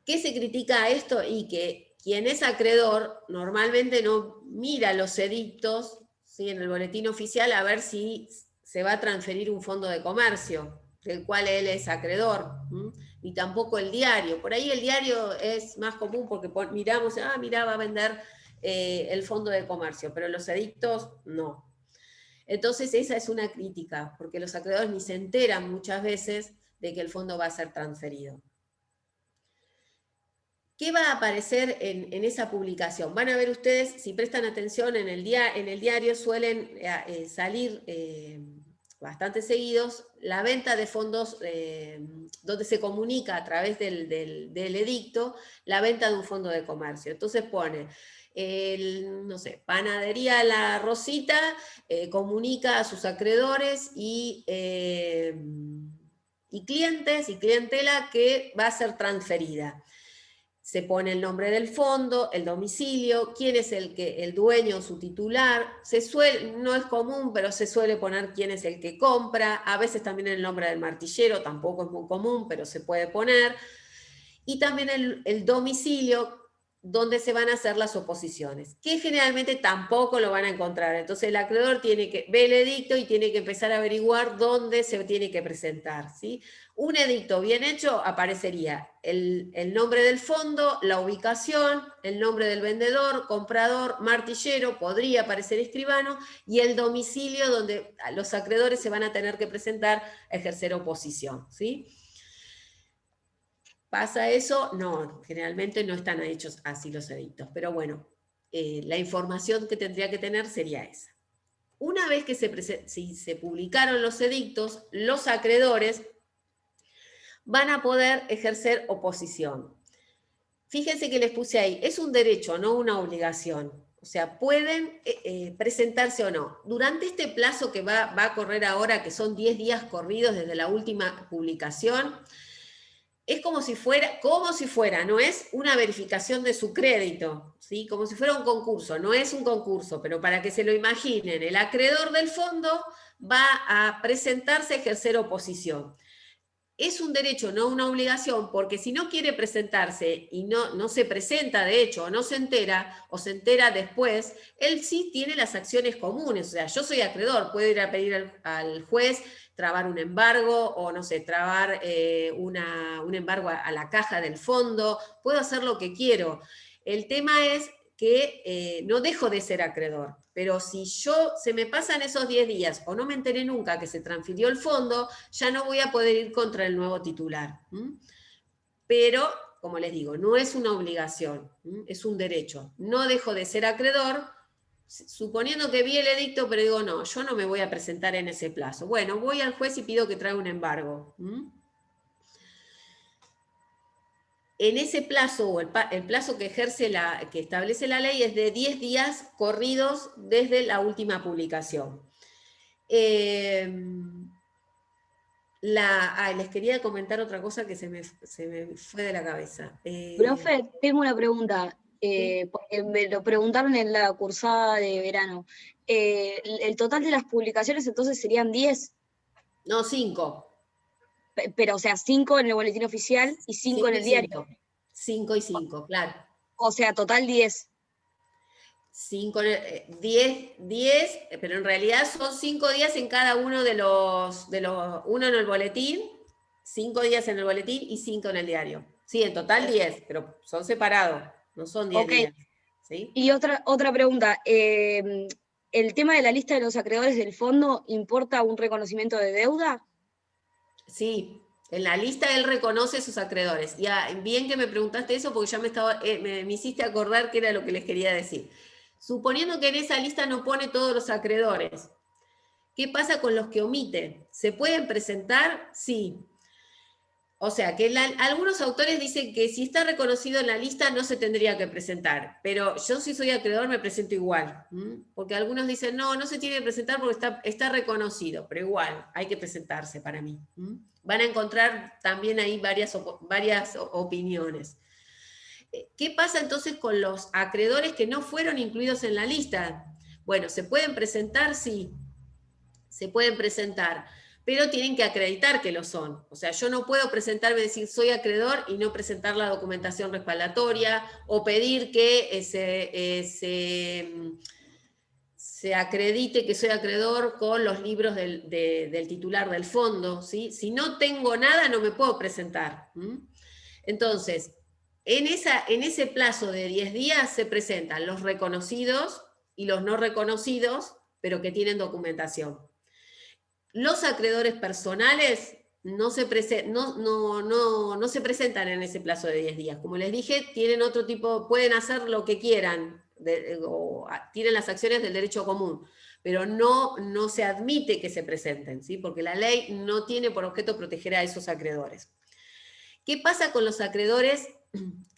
¿Qué se critica a esto? Y que quien es acreedor normalmente no mira los edictos, ¿sí?, en el boletín oficial a ver si se va a transferir un fondo de comercio, del cual él es acreedor, ni tampoco el diario. Por ahí el diario es más común porque miramos, mira, va a vender el fondo de comercio, pero los edictos no. Entonces esa es una crítica, porque los acreedores ni se enteran muchas veces de que el fondo va a ser transferido. ¿Qué va a aparecer en esa publicación? Van a ver ustedes, si prestan atención, en el diario suelen salir bastante seguidos la venta de fondos, donde se comunica a través del edicto la venta de un fondo de comercio. Entonces pone, no sé, Panadería La Rosita comunica a sus acreedores y clientes y clientela que va a ser transferida. Se pone el nombre del fondo, el domicilio, quién es el dueño, su titular. No es común, pero se suele poner quién es el que compra. A veces también el nombre del martillero, tampoco es muy común, pero se puede poner. Y también el domicilio donde se van a hacer las oposiciones, que generalmente tampoco lo van a encontrar. Entonces el acreedor ve el edicto y tiene que empezar a averiguar dónde se tiene que presentar, ¿sí? Un edicto bien hecho aparecería el nombre del fondo, la ubicación, el nombre del vendedor, comprador, martillero, podría aparecer escribano, y el domicilio donde los acreedores se van a tener que presentar a ejercer oposición, ¿sí? ¿Pasa eso? No, generalmente no están hechos así los edictos, pero bueno, la información que tendría que tener sería esa. Una vez que se publicaron los edictos, los acreedores van a poder ejercer oposición. Fíjense que les puse ahí, es un derecho, no una obligación. O sea, pueden presentarse o no. Durante este plazo que va a correr ahora, que son 10 días corridos desde la última publicación, es como si fuera, no es una verificación de su crédito, ¿sí? Como si fuera un concurso, no es un concurso, pero para que se lo imaginen, el acreedor del fondo va a presentarse a ejercer oposición. Es un derecho, no una obligación, porque si no quiere presentarse y no se presenta, de hecho, o no se entera, o se entera después, él sí tiene las acciones comunes. O sea, yo soy acreedor, puedo ir a pedir al juez trabar un embargo, o no sé, trabar un embargo a la caja del fondo, puedo hacer lo que quiero. El tema es que no dejo de ser acreedor, pero si se me pasan esos 10 días o no me enteré nunca que se transfirió el fondo, ya no voy a poder ir contra el nuevo titular. Pero, como les digo, no es una obligación, es un derecho. No dejo de ser acreedor, suponiendo que vi el edicto, pero digo, no, yo no me voy a presentar en ese plazo. Bueno, voy al juez y pido que traiga un embargo. en ese plazo, o el plazo que que establece la ley, es de 10 días corridos desde la última publicación. Les quería comentar otra cosa que se me fue de la cabeza. Profe, tengo una pregunta. ¿Sí? Porque me lo preguntaron en la cursada de verano. ¿El total de las publicaciones entonces serían 10? No, 5. Pero, o sea, 5 en el boletín oficial y 5 en el diario. 5 y 5, claro. O sea, total 10. 10, pero en realidad son 5 días en cada uno de los uno en el boletín, 5 días en el boletín y 5 en el diario. Sí, en total 10, pero son separados, no son 10 días. ¿Sí? Y otra pregunta. ¿El tema de la lista de los acreedores del fondo importa un reconocimiento de deuda? Sí, en la lista él reconoce sus acreedores. Ya, bien que me preguntaste eso porque ya me hiciste acordar que era lo que les quería decir. Suponiendo que en esa lista no pone todos los acreedores, ¿qué pasa con los que omite? ¿Se pueden presentar? Sí. O sea, que algunos autores dicen que si está reconocido en la lista no se tendría que presentar, pero yo si soy acreedor me presento igual, porque algunos dicen no se tiene que presentar porque está reconocido, pero igual hay que presentarse para mí. Van a encontrar también ahí varias opiniones. ¿Qué pasa entonces con los acreedores que no fueron incluidos en la lista? Bueno, ¿se pueden presentar? Sí, se pueden presentar, pero tienen que acreditar que lo son. O sea, yo no puedo presentarme y decir soy acreedor y no presentar la documentación respaldatoria o pedir que se acredite que soy acreedor con los libros del titular del fondo, ¿sí? Si no tengo nada, no me puedo presentar. Entonces, en ese plazo de 10 días se presentan los reconocidos y los no reconocidos, pero que tienen documentación. Los acreedores personales no se presentan en ese plazo de 10 días. Como les dije, tienen otro tipo, pueden hacer lo que quieran, tienen las acciones del derecho común, pero no se admite que se presenten, ¿sí? Porque la ley no tiene por objeto proteger a esos acreedores. ¿Qué pasa con los acreedores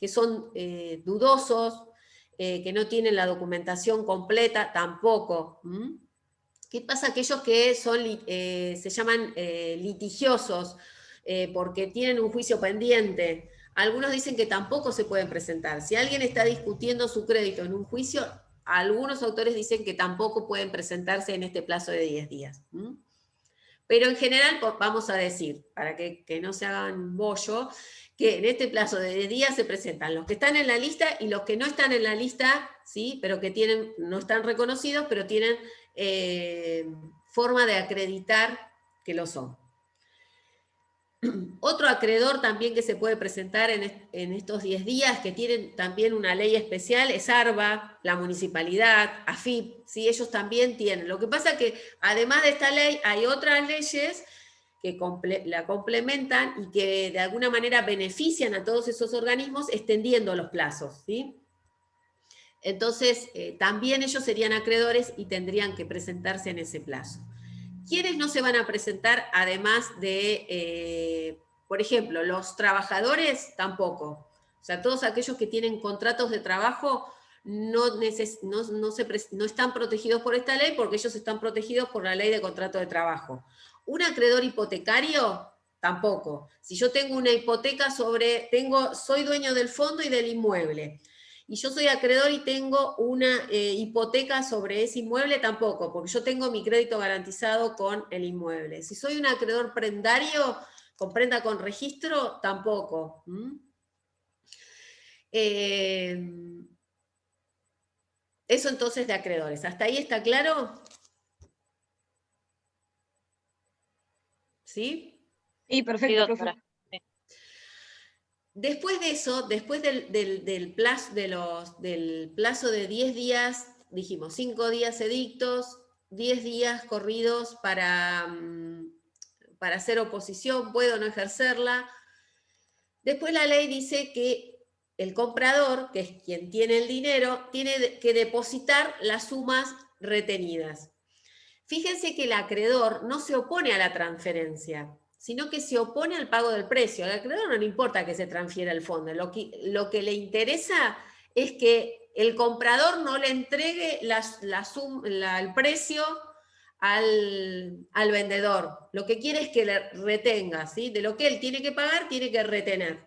que son dudosos, que no tienen la documentación completa? Tampoco. ¿Qué pasa aquellos que se llaman litigiosos porque tienen un juicio pendiente? Algunos dicen que tampoco se pueden presentar. Si alguien está discutiendo su crédito en un juicio, algunos autores dicen que tampoco pueden presentarse en este plazo de 10 días. Pero en general, vamos a decir, para que no se hagan bollo, que en este plazo de 10 días se presentan los que están en la lista y los que no están en la lista, ¿sí? Pero que no están reconocidos, pero tienen forma de acreditar que lo son. Otro acreedor también que se puede presentar en estos 10 días, que tienen también una ley especial, es ARBA, la municipalidad, AFIP, ¿sí? Ellos también tienen. Lo que pasa es que además de esta ley hay otras leyes que la complementan y que de alguna manera benefician a todos esos organismos extendiendo los plazos, ¿sí? Entonces, también ellos serían acreedores y tendrían que presentarse en ese plazo. ¿Quiénes no se van a presentar además de, por ejemplo, los trabajadores? Tampoco. O sea, todos aquellos que tienen contratos de trabajo no están protegidos por esta ley porque ellos están protegidos por la ley de contrato de trabajo. Un acreedor hipotecario, tampoco. Si yo tengo una hipoteca soy dueño del fondo y del inmueble, y yo soy acreedor y tengo una hipoteca sobre ese inmueble, tampoco, porque yo tengo mi crédito garantizado con el inmueble. Si soy un acreedor prendario, con prenda con registro, tampoco. Eso entonces de acreedores. ¿Hasta ahí está claro? ¿Sí? Sí, perfecto, profe. Después de eso, después del plazo de 10 días, dijimos 5 días edictos, 10 días corridos para hacer oposición, puedo no ejercerla. Después la ley dice que el comprador, que es quien tiene el dinero, tiene que depositar las sumas retenidas. Fíjense que el acreedor no se opone a la transferencia, sino que se opone al pago del precio. Al acreedor no le importa que se transfiera el fondo, lo que le interesa es que el comprador no le entregue el precio al vendedor. Lo que quiere es que le retenga, ¿sí? De lo que él tiene que pagar, tiene que retener.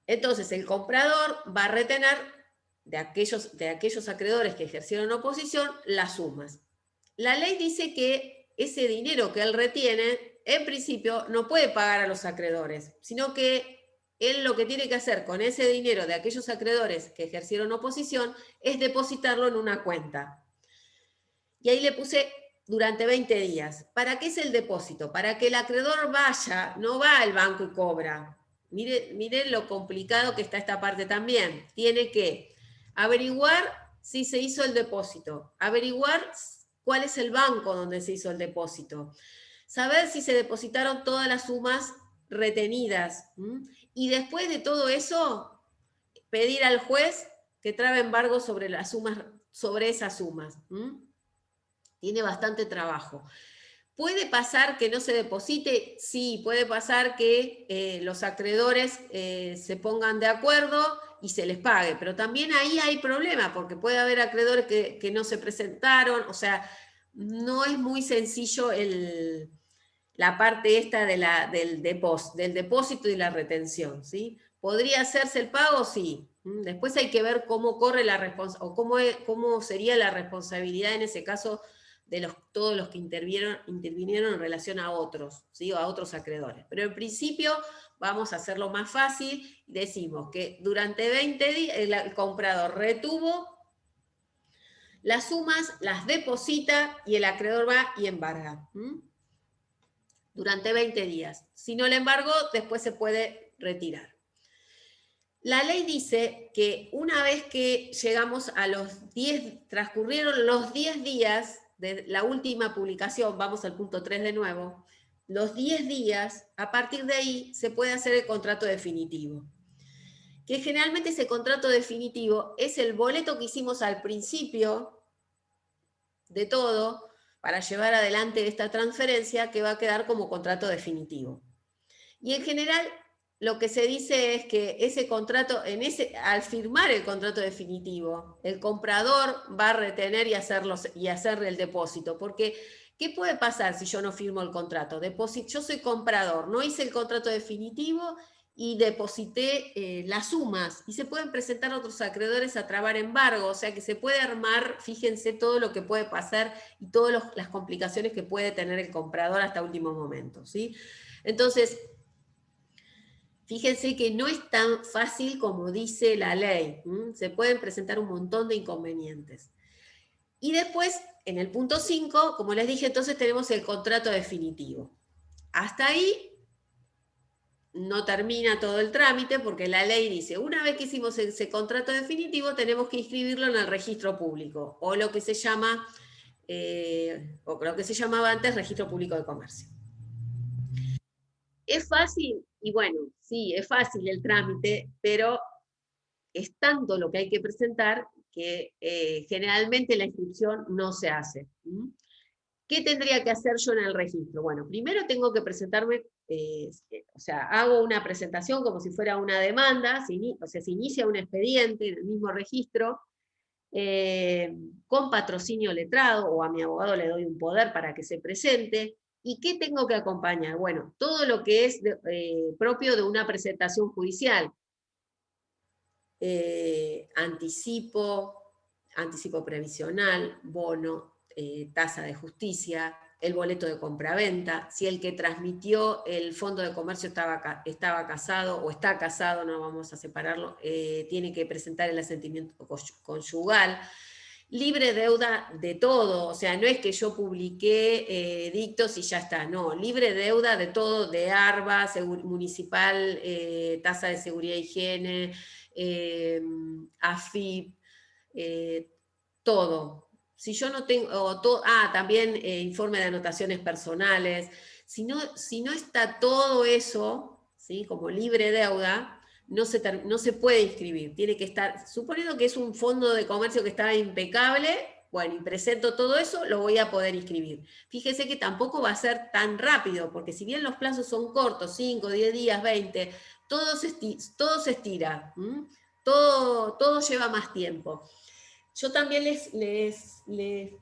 Entonces, el comprador va a retener de aquellos acreedores que ejercieron oposición las sumas. La ley dice que ese dinero que él retiene, en principio, no puede pagar a los acreedores, sino que él lo que tiene que hacer con ese dinero de aquellos acreedores que ejercieron oposición es depositarlo en una cuenta. Y ahí le puse durante 20 días. ¿Para qué es el depósito? Para que el acreedor vaya, no va al banco y cobra. Mire lo complicado que está esta parte también. Tiene que averiguar si se hizo el depósito, averiguar cuál es el banco donde se hizo el depósito, saber si se depositaron todas las sumas retenidas. Y después de todo eso, pedir al juez que trabe embargo sobre las sumas, sobre esas sumas. Tiene bastante trabajo. ¿Puede pasar que no se deposite? Sí, puede pasar que los acreedores se pongan de acuerdo y se les pague, pero también ahí hay problema, porque puede haber acreedores que no se presentaron, o sea, no es muy sencillo la parte esta del depósito y la retención, ¿sí? ¿Podría hacerse el pago? Sí. Después hay que ver cómo corre la responsabilidad, o cómo sería la responsabilidad en ese caso de todos los que intervinieron en relación a otros, ¿sí? O a otros acreedores. Pero en principio vamos a hacerlo más fácil. Decimos que durante 20 días el comprador retuvo las sumas, las deposita y el acreedor va y embarga. Durante 20 días. Si no le embargó, después se puede retirar. La ley dice que una vez que llegamos a transcurrieron los 10 días de la última publicación, vamos al punto 3 de nuevo, los 10 días, a partir de ahí se puede hacer el contrato definitivo. Que generalmente ese contrato definitivo es el boleto que hicimos al principio de todo para llevar adelante esta transferencia, que va a quedar como contrato definitivo. Y en general lo que se dice es que ese contrato, al firmar el contrato definitivo, el comprador va a retener y hacer el depósito, porque ¿qué puede pasar si yo no firmo el contrato? Yo soy comprador, no hice el contrato definitivo y deposité las sumas, y se pueden presentar otros acreedores a trabar embargo, o sea que se puede armar, fíjense todo lo que puede pasar y todas las complicaciones que puede tener el comprador hasta último momento, ¿sí? Entonces, fíjense que no es tan fácil como dice la ley. Se pueden presentar un montón de inconvenientes. Y después, en el punto 5, como les dije, entonces tenemos el contrato definitivo. Hasta ahí no termina todo el trámite, porque la ley dice, una vez que hicimos ese contrato definitivo, tenemos que inscribirlo en el registro público, o lo que se llama, o lo que se llamaba antes registro público de comercio. ¿Es fácil? Y bueno, sí, es fácil el trámite, pero es tanto lo que hay que presentar que generalmente la inscripción no se hace. ¿Qué tendría que hacer yo en el registro? Bueno, primero tengo que presentarme, o sea, hago una presentación como si fuera una demanda, o sea, se inicia un expediente en el mismo registro, con patrocinio letrado, o a mi abogado le doy un poder para que se presente. ¿Y qué tengo que acompañar? Bueno, todo lo que es propio de una presentación judicial. Anticipo previsional, bono, tasa de justicia, el boleto de compraventa, si el que transmitió el fondo de comercio estaba casado o está casado, no vamos a separarlo, tiene que presentar el asentimiento conyugal. Libre deuda de todo, o sea, no es que yo publiqué dictos y ya está, no, libre deuda de todo, de ARBA, municipal, tasa de seguridad e higiene, AFIP, todo. Si yo no tengo, también informe de anotaciones personales, si no está todo eso, ¿sí? Como libre deuda, no se puede inscribir, tiene que estar, suponiendo que es un fondo de comercio que está impecable, bueno, y presento todo eso, lo voy a poder inscribir. Fíjese que tampoco va a ser tan rápido, porque si bien los plazos son cortos, 5, 10 días, 20, todo se estira, todo lleva más tiempo. Yo también les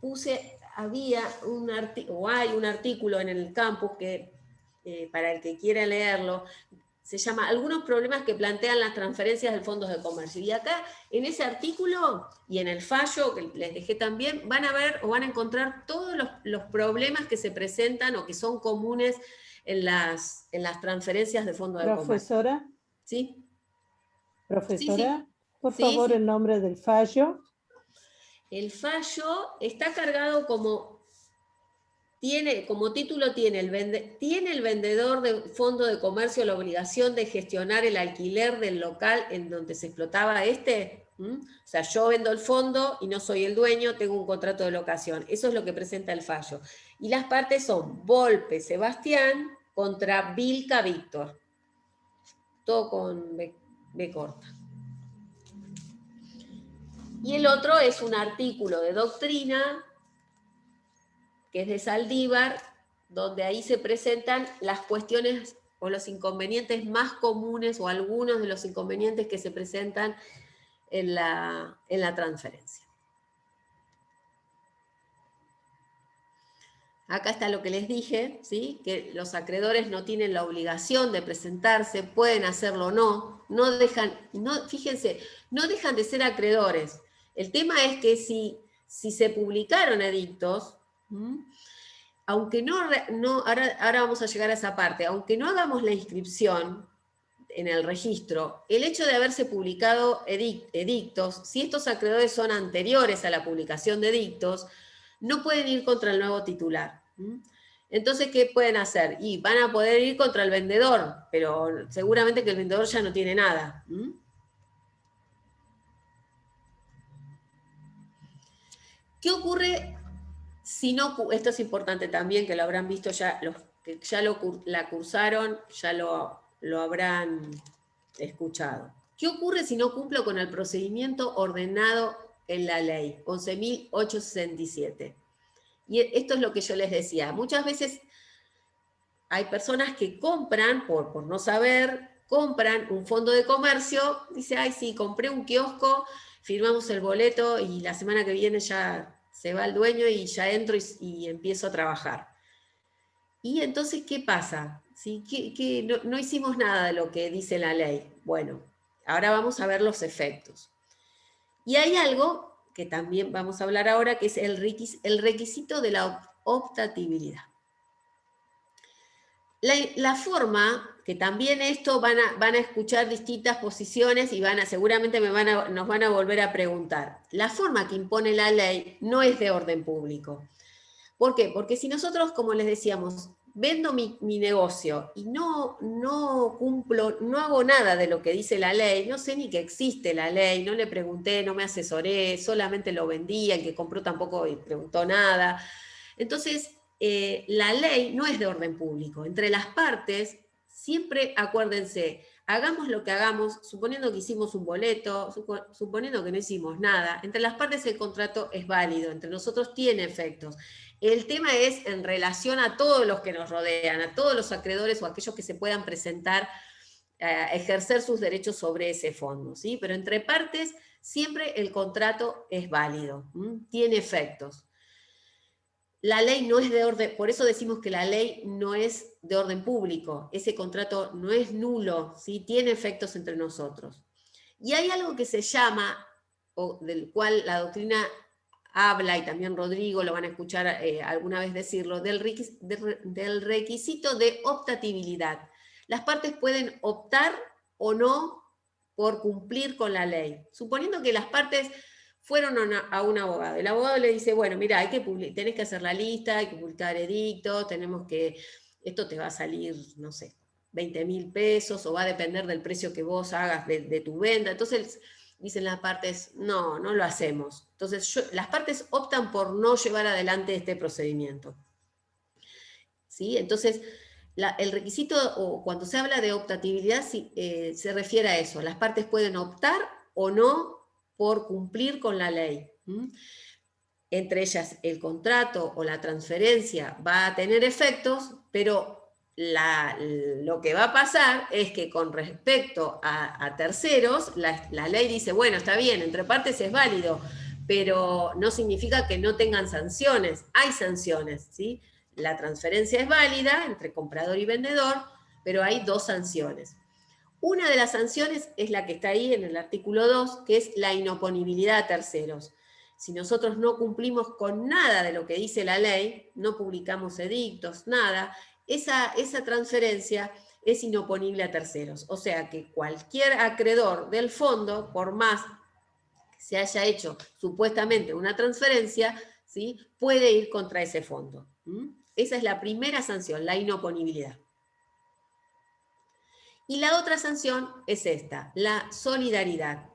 puse, hay un artículo en el campus que, para el que quiera leerlo, se llama Algunos problemas que plantean las transferencias de fondos de comercio. Y acá, en ese artículo y en el fallo que les dejé también, van a ver o van a encontrar todos los problemas que se presentan o que son comunes en las transferencias de fondos de comercio. Profesora, ¿Sí? profesora, por Sí, favor, sí. el nombre del fallo. El fallo está cargado como título tiene el vendedor de fondo de comercio la obligación de gestionar el alquiler del local en donde se explotaba O sea, yo vendo el fondo y no soy el dueño, tengo un contrato de locación. Eso es lo que presenta el fallo. Y las partes son Volpe Sebastián contra Vilca Víctor. Todo con B corta. Y el otro es un artículo de doctrina que es de Saldívar, donde ahí se presentan las cuestiones o los inconvenientes más comunes o algunos de los inconvenientes que se presentan en la transferencia. Acá está lo que les dije, ¿sí? Que los acreedores no tienen la obligación de presentarse, pueden hacerlo o no, fíjense, no dejan de ser acreedores. El tema es que si se publicaron edictos, aunque ahora vamos a llegar a esa parte, aunque no hagamos la inscripción en el registro, el hecho de haberse publicado edictos, si estos acreedores son anteriores a la publicación de edictos, no pueden ir contra el nuevo titular. Entonces, ¿qué pueden hacer? Y van a poder ir contra el vendedor, pero seguramente que el vendedor ya no tiene nada. ¿Qué ocurre si no? Esto es importante también, que lo habrán visto ya, los que ya la cursaron, ya lo habrán escuchado. ¿Qué ocurre si no cumplo con el procedimiento ordenado en la ley 11.867? Y esto es lo que yo les decía. Muchas veces hay personas que compran, por no saber, compran un fondo de comercio, dice, ay, sí, compré un kiosco, firmamos el boleto y la semana que viene ya se va el dueño y ya entro y empiezo a trabajar. Y entonces, ¿qué pasa? ¿Sí? Que no hicimos nada de lo que dice la ley. Bueno, ahora vamos a ver los efectos. Y hay algo que también vamos a hablar ahora, que es el requisito de la optatividad. La forma, que también esto van a escuchar distintas posiciones y seguramente nos van a volver a preguntar. La forma que impone la ley no es de orden público. ¿Por qué? Porque si nosotros, como les decíamos, vendo mi negocio y no cumplo, no hago nada de lo que dice la ley, no sé ni que existe la ley, no le pregunté, no me asesoré, solamente lo vendía, el que compró tampoco preguntó nada. Entonces, la ley no es de orden público. Entre las partes, siempre acuérdense, hagamos lo que hagamos, suponiendo que hicimos un boleto, suponiendo que no hicimos nada, entre las partes el contrato es válido, entre nosotros tiene efectos. El tema es en relación a todos los que nos rodean, a todos los acreedores o aquellos que se puedan presentar a ejercer sus derechos sobre ese fondo, ¿sí? Pero entre partes siempre el contrato es válido, tiene efectos. La ley no es de orden, por eso decimos que la ley no es de orden público, ese contrato no es nulo, ¿sí? Tiene efectos entre nosotros. Y hay algo que se llama, o del cual la doctrina habla, y también Rodrigo lo van a escuchar alguna vez decirlo, del requisito de optatividad. Las partes pueden optar o no por cumplir con la ley. Suponiendo que las partes fueron a un abogado. El abogado le dice, bueno, mira, tenés que hacer la lista, hay que publicar edictos, esto te va a salir, no sé, 20.000 pesos, o va a depender del precio que vos hagas de tu venta. Entonces, dicen las partes, no lo hacemos. Entonces, las partes optan por no llevar adelante este procedimiento. ¿Sí? Entonces, el requisito, o cuando se habla de optatividad, se refiere a eso. Las partes pueden optar o no por cumplir con la ley. entre ellas el contrato o la transferencia va a tener efectos, pero lo que va a pasar es que con respecto a terceros, la ley dice, bueno, está bien, entre partes es válido, pero no significa que no tengan sanciones. Hay sanciones, ¿sí? La transferencia es válida entre comprador y vendedor, pero hay dos sanciones. Una de las sanciones es la que está ahí en el artículo 2, que es la inoponibilidad a terceros. Si nosotros no cumplimos con nada de lo que dice la ley, no publicamos edictos, nada, esa transferencia es inoponible a terceros. O sea que cualquier acreedor del fondo, por más que se haya hecho supuestamente una transferencia, ¿sí?, puede ir contra ese fondo. Esa es la primera sanción, la inoponibilidad. Y la otra sanción es esta, la solidaridad.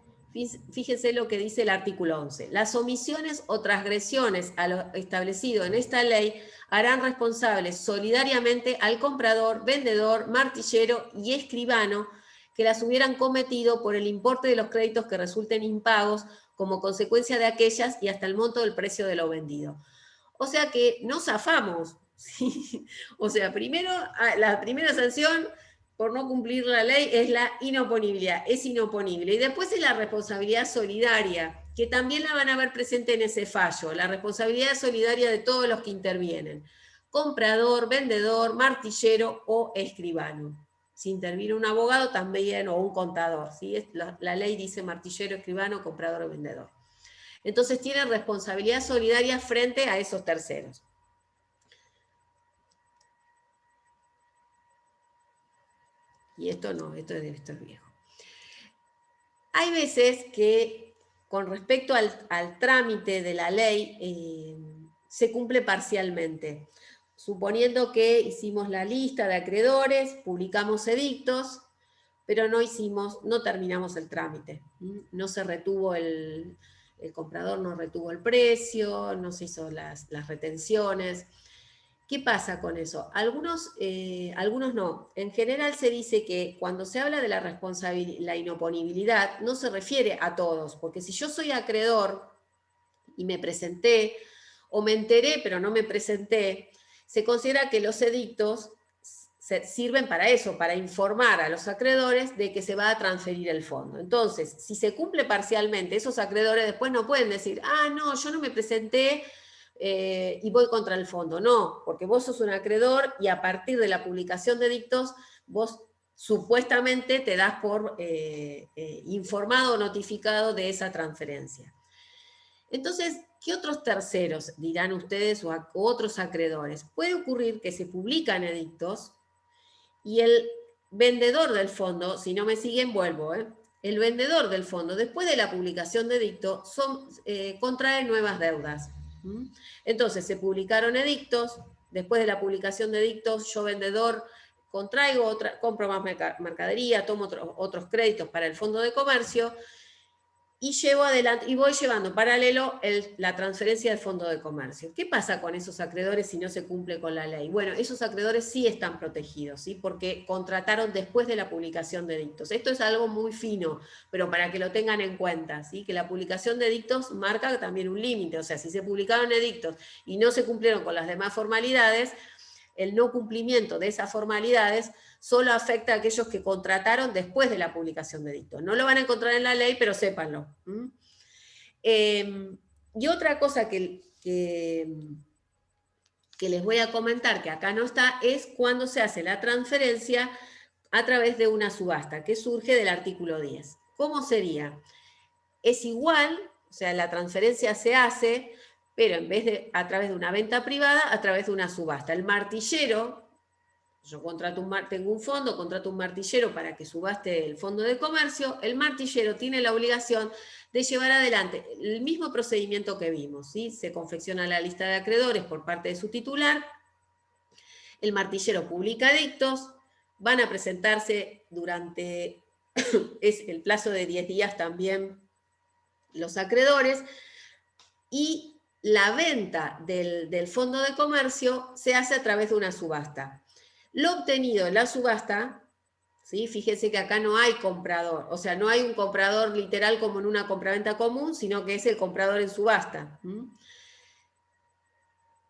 Fíjense lo que dice el artículo 11. Las omisiones o transgresiones a lo establecido en esta ley harán responsables solidariamente al comprador, vendedor, martillero y escribano que las hubieran cometido por el importe de los créditos que resulten impagos como consecuencia de aquellas y hasta el monto del precio de lo vendido. O sea que no zafamos, ¿sí? O sea, primero, la primera sanción por no cumplir la ley es la inoponibilidad, es inoponible. Y después es la responsabilidad solidaria, que también la van a ver presente en ese fallo, la responsabilidad solidaria de todos los que intervienen, comprador, vendedor, martillero o escribano. Si interviene un abogado también, o un contador, ¿sí? La ley dice martillero, escribano, comprador o vendedor. Entonces tienen responsabilidad solidaria frente a esos terceros. Y esto no, esto es viejo. Hay veces que con respecto al trámite de la ley se cumple parcialmente. Suponiendo que hicimos la lista de acreedores, publicamos edictos, pero no terminamos el trámite. No se retuvo el comprador no retuvo el precio, no se hizo las retenciones. ¿Qué pasa con eso? Algunos no. En general se dice que cuando se habla de la inoponibilidad, no se refiere a todos, porque si yo soy acreedor y me presenté, o me enteré pero no me presenté, se considera que los edictos sirven para eso, para informar a los acreedores de que se va a transferir el fondo. Entonces, si se cumple parcialmente, esos acreedores después no pueden decir, no, yo no me presenté, y voy contra el fondo. No, porque vos sos un acreedor y a partir de la publicación de edictos, vos supuestamente te das por informado o notificado de esa transferencia. Entonces, ¿qué otros terceros, dirán ustedes, o otros acreedores? Puede ocurrir que se publican edictos y el vendedor del fondo, si no me siguen, vuelvo, el vendedor del fondo, después de la publicación de edicto, contrae nuevas deudas. Entonces, se publicaron edictos, después de la publicación de edictos, yo vendedor contraigo compro más mercadería, tomo otros créditos para el fondo de comercio, y llevo adelante, y voy llevando paralelo la transferencia del fondo de comercio. ¿Qué pasa con esos acreedores si no se cumple con la ley? Bueno, esos acreedores sí están protegidos, ¿sí? Porque contrataron después de la publicación de edictos. Esto es algo muy fino, pero para que lo tengan en cuenta, ¿sí? Que la publicación de edictos marca también un límite. O sea, si se publicaron edictos y no se cumplieron con las demás formalidades, el no cumplimiento de esas formalidades solo afecta a aquellos que contrataron después de la publicación de edicto. No lo van a encontrar en la ley, pero sépanlo. Y otra cosa que les voy a comentar, que acá no está, es cuando se hace la transferencia a través de una subasta, que surge del artículo 10. ¿Cómo sería? Es igual, o sea, la transferencia se hace, pero en vez de a través de una venta privada, a través de una subasta. El martillero, yo tengo un fondo, contrato un martillero para que subaste el fondo de comercio, el martillero tiene la obligación de llevar adelante el mismo procedimiento que vimos, ¿sí? Se confecciona la lista de acreedores por parte de su titular, el martillero publica edictos, van a presentarse durante el plazo de 10 días también los acreedores, y la venta del fondo de comercio se hace a través de una subasta. Lo obtenido en la subasta, ¿sí? Fíjense que acá no hay comprador, o sea, no hay un comprador literal como en una compraventa común, sino que es el comprador en subasta.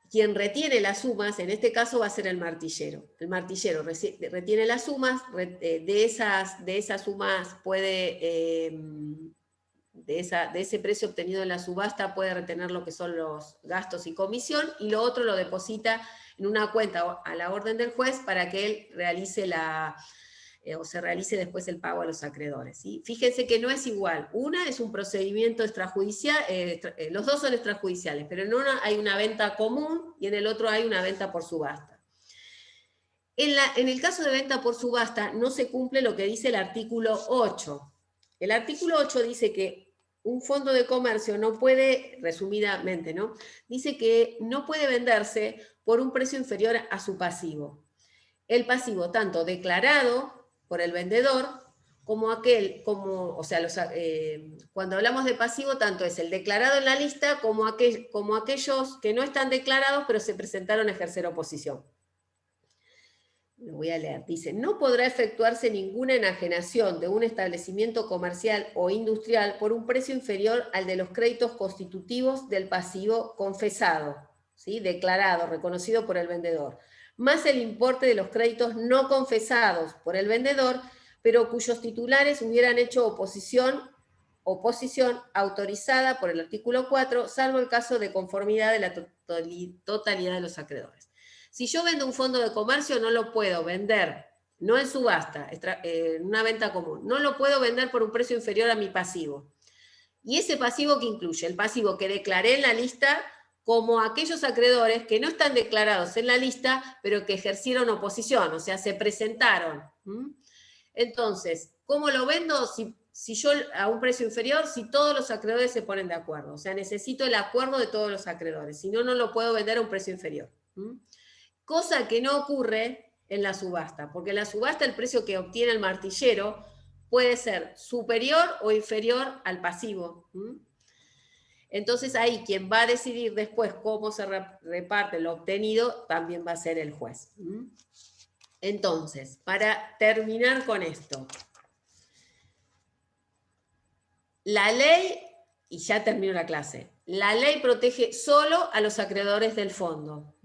quien retiene las sumas, en este caso va a ser el martillero. El martillero retiene las sumas, de esas sumas puede, de ese precio obtenido en la subasta, puede retener lo que son los gastos y comisión, y lo otro lo deposita en una cuenta a la orden del juez para que él realice o se realice después el pago a los acreedores, ¿sí? Fíjense que no es igual. Una es un procedimiento extrajudicial, los dos son extrajudiciales, pero en uno hay una venta común y en el otro hay una venta por subasta. En el caso de venta por subasta no se cumple lo que dice el artículo 8. El artículo 8 dice que un fondo de comercio no puede, resumidamente, ¿no? Dice que no puede venderse por un precio inferior a su pasivo. El pasivo tanto declarado por el vendedor, cuando hablamos de pasivo, tanto es el declarado en la lista como aquellos que no están declarados, pero se presentaron a ejercer oposición. Lo voy a leer. Dice, no podrá efectuarse ninguna enajenación de un establecimiento comercial o industrial por un precio inferior al de los créditos constitutivos del pasivo confesado, ¿sí? Declarado, reconocido por el vendedor, más el importe de los créditos no confesados por el vendedor, pero cuyos titulares hubieran hecho oposición autorizada por el artículo 4, salvo el caso de conformidad de la totalidad de los acreedores. Si yo vendo un fondo de comercio, no lo puedo vender, no en subasta, en una venta común, no lo puedo vender por un precio inferior a mi pasivo. Y ese pasivo que incluye el pasivo que declaré en la lista, como aquellos acreedores que no están declarados en la lista, pero que ejercieron oposición, o sea, se presentaron. Entonces, ¿cómo lo vendo? Si yo a un precio inferior, si todos los acreedores se ponen de acuerdo. O sea, necesito el acuerdo de todos los acreedores, si no, no lo puedo vender a un precio inferior. Cosa que no ocurre en la subasta, porque en la subasta el precio que obtiene el martillero puede ser superior o inferior al pasivo. Entonces ahí quien va a decidir después cómo se reparte lo obtenido también va a ser el juez. Entonces, para terminar con esto, la ley, y ya termino la clase, la ley protege solo a los acreedores del fondo,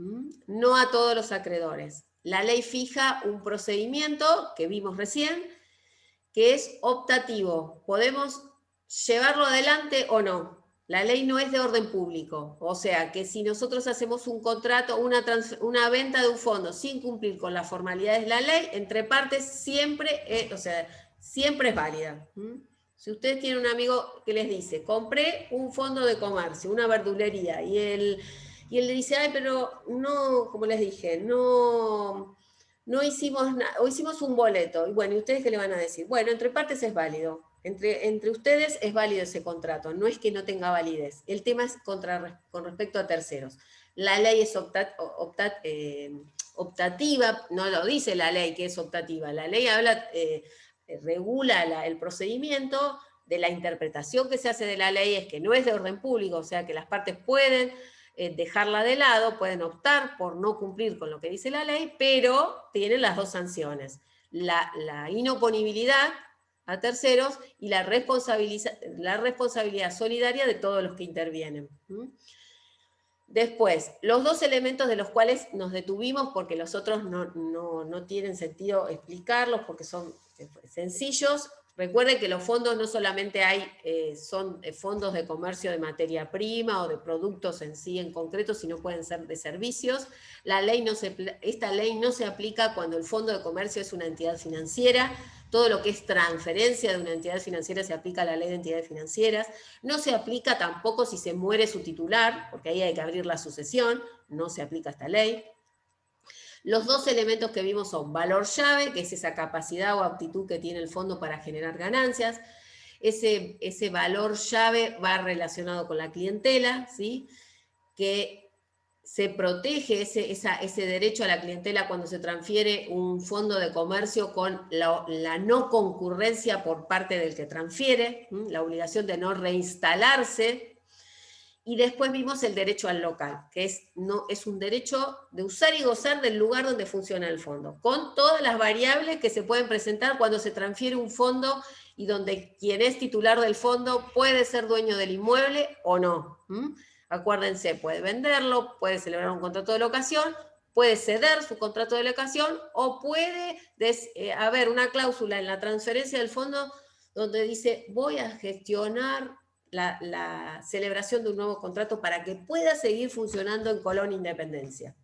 no a todos los acreedores. La ley fija un procedimiento que vimos recién, que es optativo. Podemos llevarlo adelante o no. La ley no es de orden público, o sea que si nosotros hacemos un contrato, una venta de un fondo sin cumplir con las formalidades de la ley, entre partes siempre es válida. Si ustedes tienen un amigo que les dice, compré un fondo de comercio, una verdulería, y él le dice, ay, pero no, como les dije, no hicimos nada, o hicimos un boleto, y bueno, ¿y ustedes qué le van a decir? Bueno, entre partes es válido. Entre ustedes es válido ese contrato, no es que no tenga validez. El tema es con respecto a terceros. La ley es optativa, no lo dice la ley que es optativa. La ley regula el procedimiento de la interpretación que se hace de la ley, es que no es de orden público, o sea que las partes pueden dejarla de lado, pueden optar por no cumplir con lo que dice la ley, pero tienen las dos sanciones. La inoponibilidad a terceros y la responsabilidad solidaria de todos los que intervienen. Después, los dos elementos de los cuales nos detuvimos, porque los otros no tienen sentido explicarlos, porque son sencillos. Recuerden que los fondos no solamente son fondos de comercio de materia prima o de productos en sí en concreto, sino pueden ser de servicios. Esta ley no se aplica cuando el fondo de comercio es una entidad financiera. Todo lo que es transferencia de una entidad financiera se aplica a la ley de entidades financieras. No se aplica tampoco si se muere su titular, porque ahí hay que abrir la sucesión, no se aplica esta ley. Los dos elementos que vimos son valor llave, que es esa capacidad o aptitud que tiene el fondo para generar ganancias. Ese valor llave va relacionado con la clientela, ¿sí? Que se protege ese derecho a la clientela cuando se transfiere un fondo de comercio con la no concurrencia por parte del que transfiere, la obligación de no reinstalarse. Y después vimos el derecho al local, que es un derecho de usar y gozar del lugar donde funciona el fondo, con todas las variables que se pueden presentar cuando se transfiere un fondo y donde quien es titular del fondo puede ser dueño del inmueble o no. Acuérdense, puede venderlo, puede celebrar un contrato de locación, puede ceder su contrato de locación o puede haber una cláusula en la transferencia del fondo donde dice voy a gestionar la celebración de un nuevo contrato para que pueda seguir funcionando en Colón Independencia.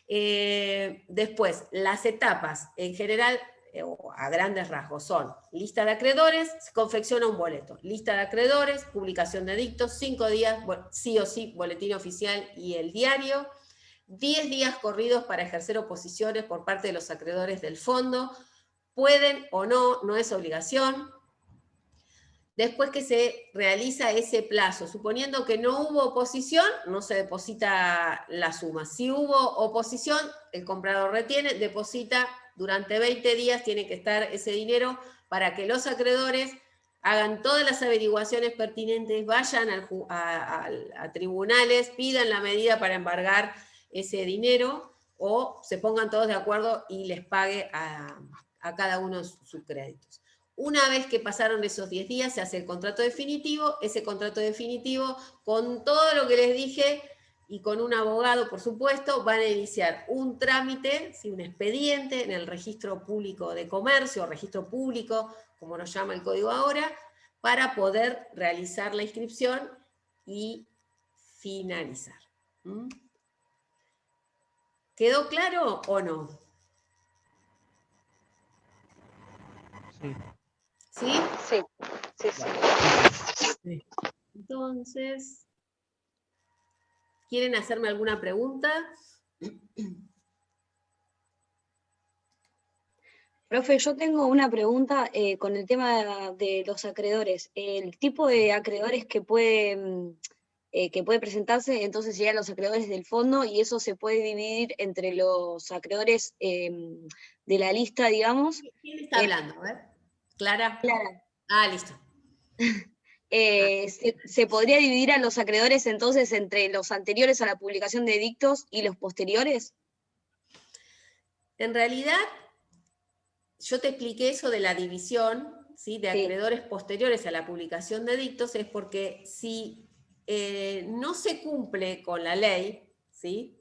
Después, las etapas en general, o a grandes rasgos, son lista de acreedores, se confecciona un boleto, lista de acreedores, publicación de edictos, 5 días, sí o sí, boletín oficial y el diario, 10 días corridos para ejercer oposiciones por parte de los acreedores del fondo, pueden o no, no es obligación. Después que se realiza ese plazo, suponiendo que no hubo oposición, no se deposita la suma. Si hubo oposición, el comprador retiene, deposita durante 20 días, tiene que estar ese dinero para que los acreedores hagan todas las averiguaciones pertinentes, vayan a tribunales, pidan la medida para embargar ese dinero o se pongan todos de acuerdo y les pague a cada uno sus créditos. Una vez que pasaron esos 10 días, se hace el contrato definitivo. Ese contrato definitivo, con todo lo que les dije, y con un abogado, por supuesto, van a iniciar un trámite, ¿sí? Un expediente en el registro público de comercio, registro público, como nos llama el código ahora, para poder realizar la inscripción y finalizar. ¿Quedó claro o no? Sí. ¿Sí? Sí, sí, sí. Bueno. Entonces, ¿quieren hacerme alguna pregunta? Profe, yo tengo una pregunta con el tema de los acreedores. El tipo de acreedores que puede presentarse, entonces serían los acreedores del fondo, y eso se puede dividir entre los acreedores de la lista, digamos. ¿Quién está hablando? A ver. ¿Clara? Clara. Ah, listo. ¿Se podría dividir a los acreedores entonces entre los anteriores a la publicación de edictos y los posteriores? En realidad, yo te expliqué eso de la división, ¿sí? De acreedores posteriores a la publicación de edictos, es porque si no se cumple con la ley, ¿sí?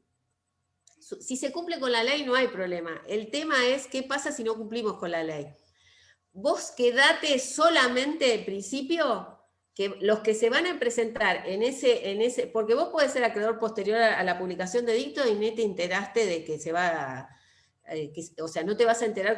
Si se cumple con la ley no hay problema. El tema es qué pasa si no cumplimos con la ley. Vos quedate solamente en principio que los que se van a presentar en ese, porque vos podés ser acreedor posterior a la publicación de edicto y ni te enteraste de que se va o sea, no te vas a enterar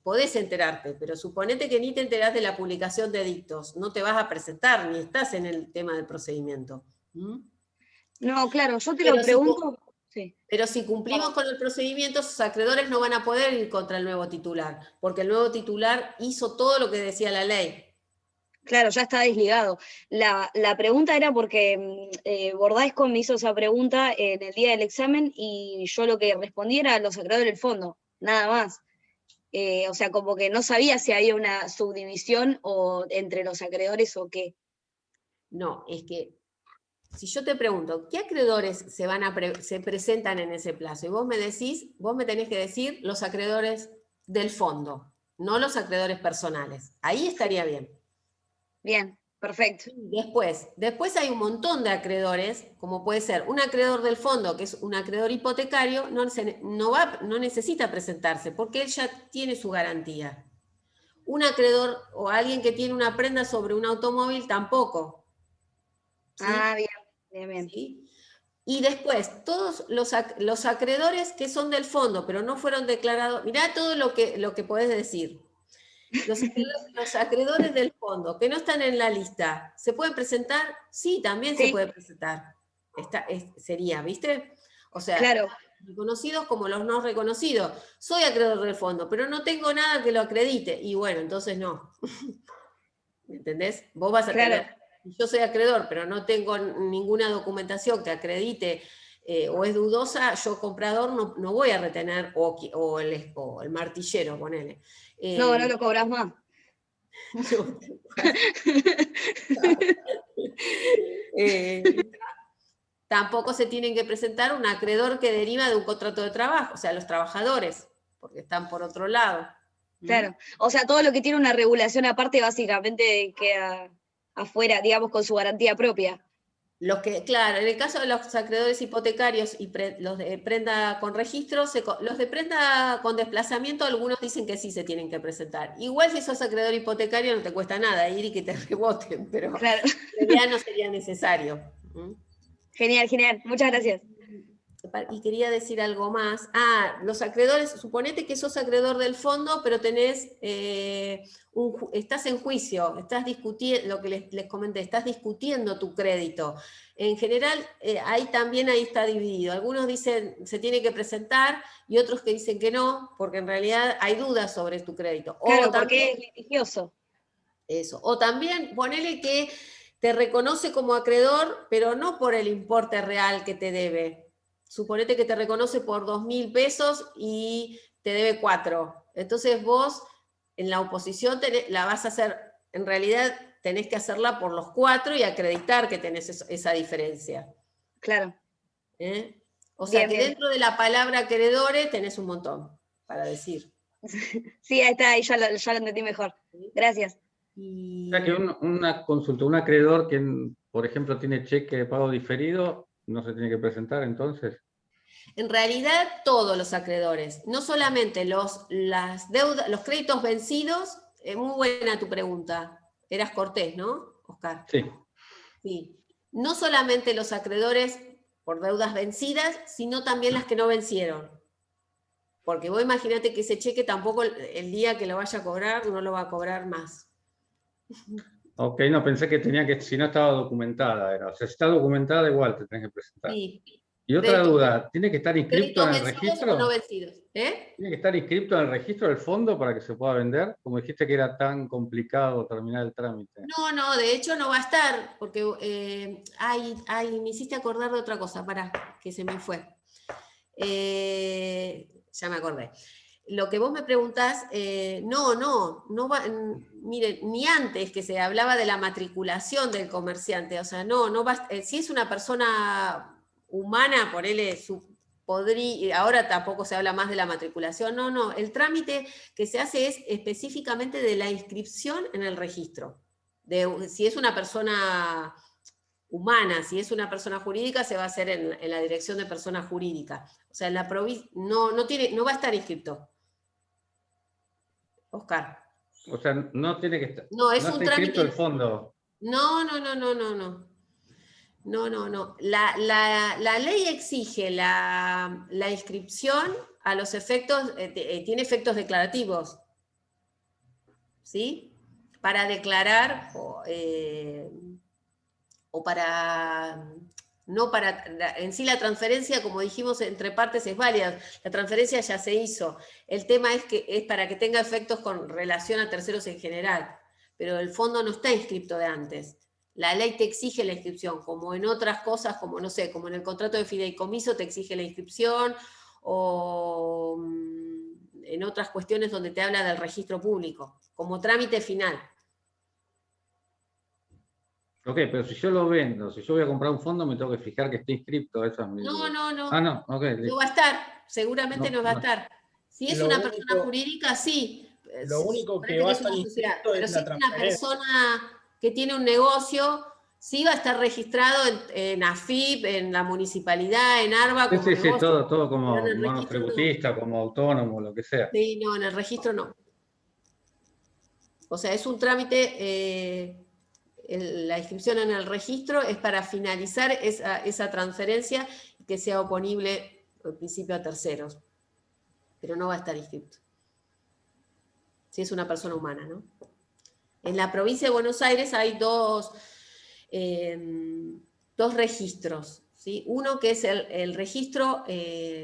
podés enterarte, pero suponete que ni te enterás de la publicación de edictos, no te vas a presentar, ni estás en el tema del procedimiento. No, claro, yo te lo pregunto. Sí. Pero si cumplimos con el procedimiento, sus acreedores no van a poder ir contra el nuevo titular, porque el nuevo titular hizo todo lo que decía la ley. Claro, ya está desligado. La pregunta era porque Bordaisco me hizo esa pregunta en el día del examen y yo lo que respondí era los acreedores del fondo, nada más. O sea, como que no sabía si había una subdivisión o entre los acreedores o qué. No, es que si yo te pregunto, ¿qué acreedores se presentan en ese plazo? Y vos me tenés que decir los acreedores del fondo, no los acreedores personales. Ahí estaría bien. Bien, perfecto. Después hay un montón de acreedores, como puede ser un acreedor del fondo, que es un acreedor hipotecario, no necesita presentarse, porque él ya tiene su garantía. Un acreedor o alguien que tiene una prenda sobre un automóvil, tampoco. ¿Sí? Ah, bien, bien. ¿Sí? Y después, todos los acreedores que son del fondo, pero no fueron declarados, mirá todo lo que podés decir. Los acreedores del fondo que no están en la lista, ¿se pueden presentar? Sí, también se puede presentar. Sería, ¿viste? O sea, claro. Reconocidos como los no reconocidos. Soy acreedor del fondo, pero no tengo nada que lo acredite. Y bueno, entonces no. ¿Me entendés? Vos vas a tener... Yo soy acreedor, pero no tengo ninguna documentación que acredite o es dudosa, yo comprador no voy a retener, o el martillero, ponele. No lo cobras más. Tampoco se tienen que presentar un acreedor que deriva de un contrato de trabajo, o sea, los trabajadores, porque están por otro lado. Claro, o sea, todo lo que tiene una regulación aparte básicamente queda afuera, digamos, con su garantía propia. Claro, en el caso de los acreedores hipotecarios y los de prenda con registro, los de prenda con desplazamiento, algunos dicen que sí se tienen que presentar. Igual si sos acreedor hipotecario no te cuesta nada ir y que te reboten, pero Claro. en realidad no sería necesario. Genial, genial. Muchas gracias. Y quería decir algo más. Los acreedores, suponete que sos acreedor del fondo, pero tenés, estás en juicio, estás discutiendo, lo que les comenté, estás discutiendo tu crédito. En general, ahí está dividido. Algunos dicen se tiene que presentar y otros que dicen que no, porque en realidad hay dudas sobre tu crédito. Claro, O también, porque es litigioso. eso. O también ponele que te reconoce como acreedor, pero no por el importe real que te debe. Suponete que te reconoce por 2.000 pesos y te debe 4. Entonces vos en la oposición la vas a hacer, en realidad tenés que hacerla por los 4 y acreditar que tenés esa diferencia. Claro. O sea Bien, que bien. dentro de la palabra acreedores tenés un montón para decir. Sí, ahí está, ahí ya lo entendí mejor. Gracias. Y... O sea que una consulta, un acreedor que, por ejemplo, tiene cheque de pago diferido, no se tiene que presentar entonces. En realidad, todos los acreedores, no solamente las deudas, los créditos vencidos. Muy buena tu pregunta. Eras cortés, ¿no, Oscar? Sí. Sí. No solamente los acreedores por deudas vencidas, sino también las que no vencieron. Porque vos imaginate que ese cheque tampoco el día que lo vaya a cobrar, no lo va a cobrar más. Ok, no, pensé que tenía que, si no estaba documentada, era. O sea, si está documentada, igual te tenés que presentar. Sí. Y otra duda, ¿tiene que estar inscrito en el ¿Vencidos registro? o no vencidos? ¿Tiene que estar inscrito en el registro del fondo para que se pueda vender? Como dijiste que era tan complicado terminar el trámite. No, de hecho no va a estar, porque me hiciste acordar de otra cosa, pará, que se me fue. Ya me acordé. Lo que vos me preguntás, no va, miren, ni antes que se hablaba de la matriculación del comerciante, o sea, no va, si es una persona humana, ahora tampoco se habla más de la matriculación, no, el trámite que se hace es específicamente de la inscripción en el registro. Si es una persona humana, si es una persona jurídica, se va a hacer en la dirección de persona jurídica. O sea, en la provincia no va a estar inscrito. Oscar. O sea, no tiene que estar. No, es no un está inscrito trámite. el fondo. No. La ley exige la inscripción a los efectos, tiene efectos declarativos, ¿sí? Para declarar o para... No para, en sí la transferencia, como dijimos, entre partes es válida, la transferencia ya se hizo. El tema es que es para que tenga efectos con relación a terceros en general, pero el fondo no está inscrito de antes. La ley te exige la inscripción, como en otras cosas, como no sé, como en el contrato de fideicomiso te exige la inscripción, o en otras cuestiones donde te habla del registro público, como trámite final. Ok, pero si yo lo vendo, si yo voy a comprar un fondo, me tengo que fijar que esté inscrito. Eso es mi... No. Ah, no, ok. No va a estar, seguramente no va a estar. Si es una persona único, jurídica, sí. Lo único que va a estar inscrito Pero es si la es una transferencia. persona que tiene un negocio, sí va a estar registrado en AFIP, en la municipalidad, en ARBA, como Sí, negocio. todo como Pero en el monotributista, como autónomo, lo que sea. Sí, no, en el registro no. O sea, es un trámite, la inscripción en el registro es para finalizar esa transferencia y que sea oponible en principio a terceros. Pero no va a estar inscrito. Si es una persona humana, ¿no? En la provincia de Buenos Aires hay dos registros, ¿sí? Uno que es el registro,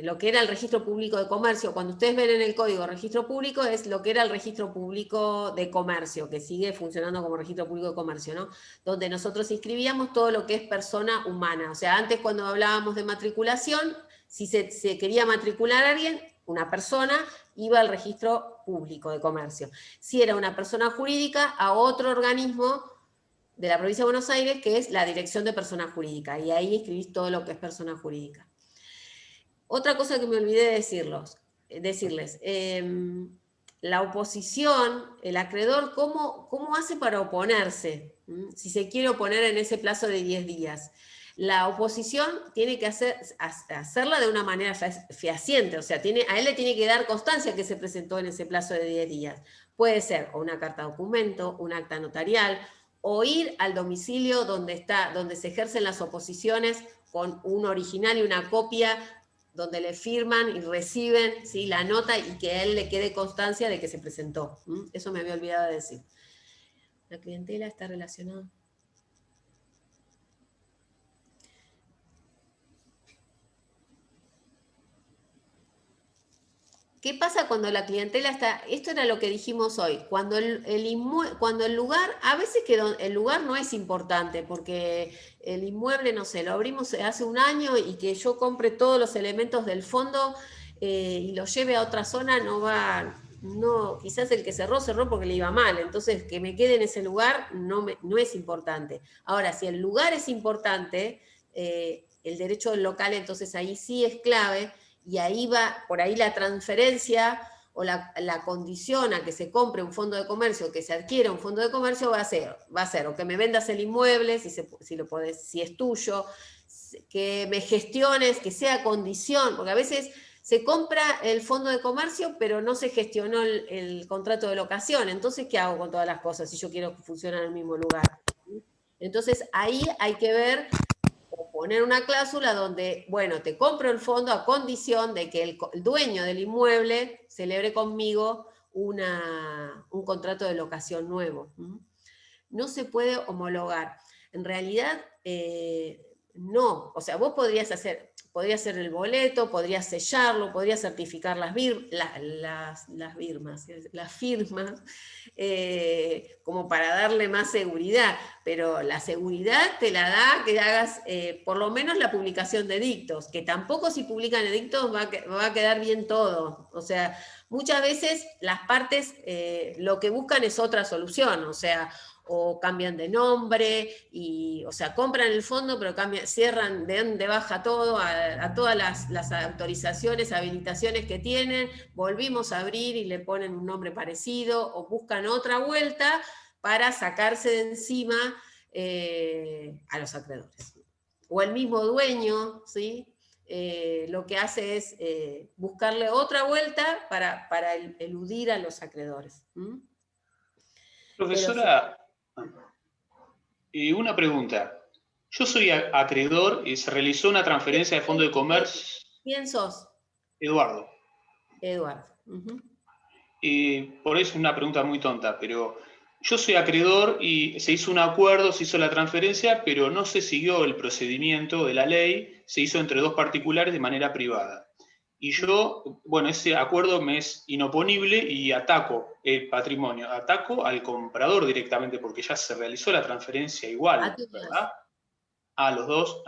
lo que era el registro público de comercio. Cuando ustedes ven en el código registro público, es lo que era el registro público de comercio, que sigue funcionando como registro público de comercio, ¿no? Donde nosotros inscribíamos todo lo que es persona humana. O sea, antes cuando hablábamos de matriculación, si se quería matricular a alguien, una persona, iba al registro público de comercio. Si era una persona jurídica, a otro organismo de la provincia de Buenos Aires, que es la Dirección de Persona Jurídica, y ahí escribís todo lo que es persona jurídica. Otra cosa que me olvidé de decirles, la oposición, el acreedor, ¿cómo hace para oponerse? Si se quiere oponer en ese plazo de 10 días. La oposición tiene que hacerla de una manera fehaciente, o sea, a él le tiene que dar constancia que se presentó en ese plazo de 10 días. Puede ser o una carta documento, un acta notarial, o ir al domicilio donde se ejercen las oposiciones con un original y una copia, donde le firman y reciben, ¿sí?, la nota y que a él le quede constancia de que se presentó. Eso me había olvidado de decir. La clientela está relacionada. ¿Qué pasa cuando la clientela está? Esto era lo que dijimos hoy. Cuando el lugar, a veces que el lugar no es importante, porque el inmueble, no sé, lo abrimos hace un año y que yo compre todos los elementos del fondo y lo lleve a otra zona, quizás el que cerró porque le iba mal. Entonces, que me quede en ese lugar no es importante. Ahora, si el lugar es importante, el derecho del local, entonces ahí sí es clave. Y ahí va, por ahí la transferencia o la condición a que se compre un fondo de comercio, que se adquiera un fondo de comercio, va a ser o que me vendas el inmueble, si es tuyo, que me gestiones, que sea condición, porque a veces se compra el fondo de comercio, pero no se gestionó el contrato de locación. Entonces, ¿qué hago con todas las cosas si yo quiero que funcionen en el mismo lugar? Entonces, ahí hay que ver, poner una cláusula donde, bueno, te compro el fondo a condición de que el dueño del inmueble celebre conmigo un contrato de locación nuevo. No se puede homologar. En realidad, no. O sea, vos podrías hacer el boleto, podrías sellarlo, podrías certificar las firmas, como para darle más seguridad, pero la seguridad te la da que hagas por lo menos la publicación de edictos, que tampoco si publican edictos va a quedar bien todo. O sea, muchas veces las partes lo que buscan es otra solución, o sea, o cambian de nombre, o sea, compran el fondo, pero cierran de baja todo, a todas las autorizaciones, habilitaciones que tienen, volvimos a abrir y le ponen un nombre parecido, o buscan otra vuelta para sacarse de encima a los acreedores. O el mismo dueño, ¿sí? Lo que hace es buscarle otra vuelta para eludir a los acreedores. Profesora, una pregunta. Yo soy acreedor y se realizó una transferencia de fondo de comercio. ¿Quién sos? Eduardo. Eduardo. Por eso es una pregunta muy tonta, pero yo soy acreedor y se hizo un acuerdo, se hizo la transferencia, pero no se siguió el procedimiento de la ley, se hizo entre dos particulares de manera privada. Y yo, bueno, ese acuerdo me es inoponible y ataco el patrimonio, ataco al comprador directamente porque ya se realizó la transferencia igual, ¿verdad? A los dos.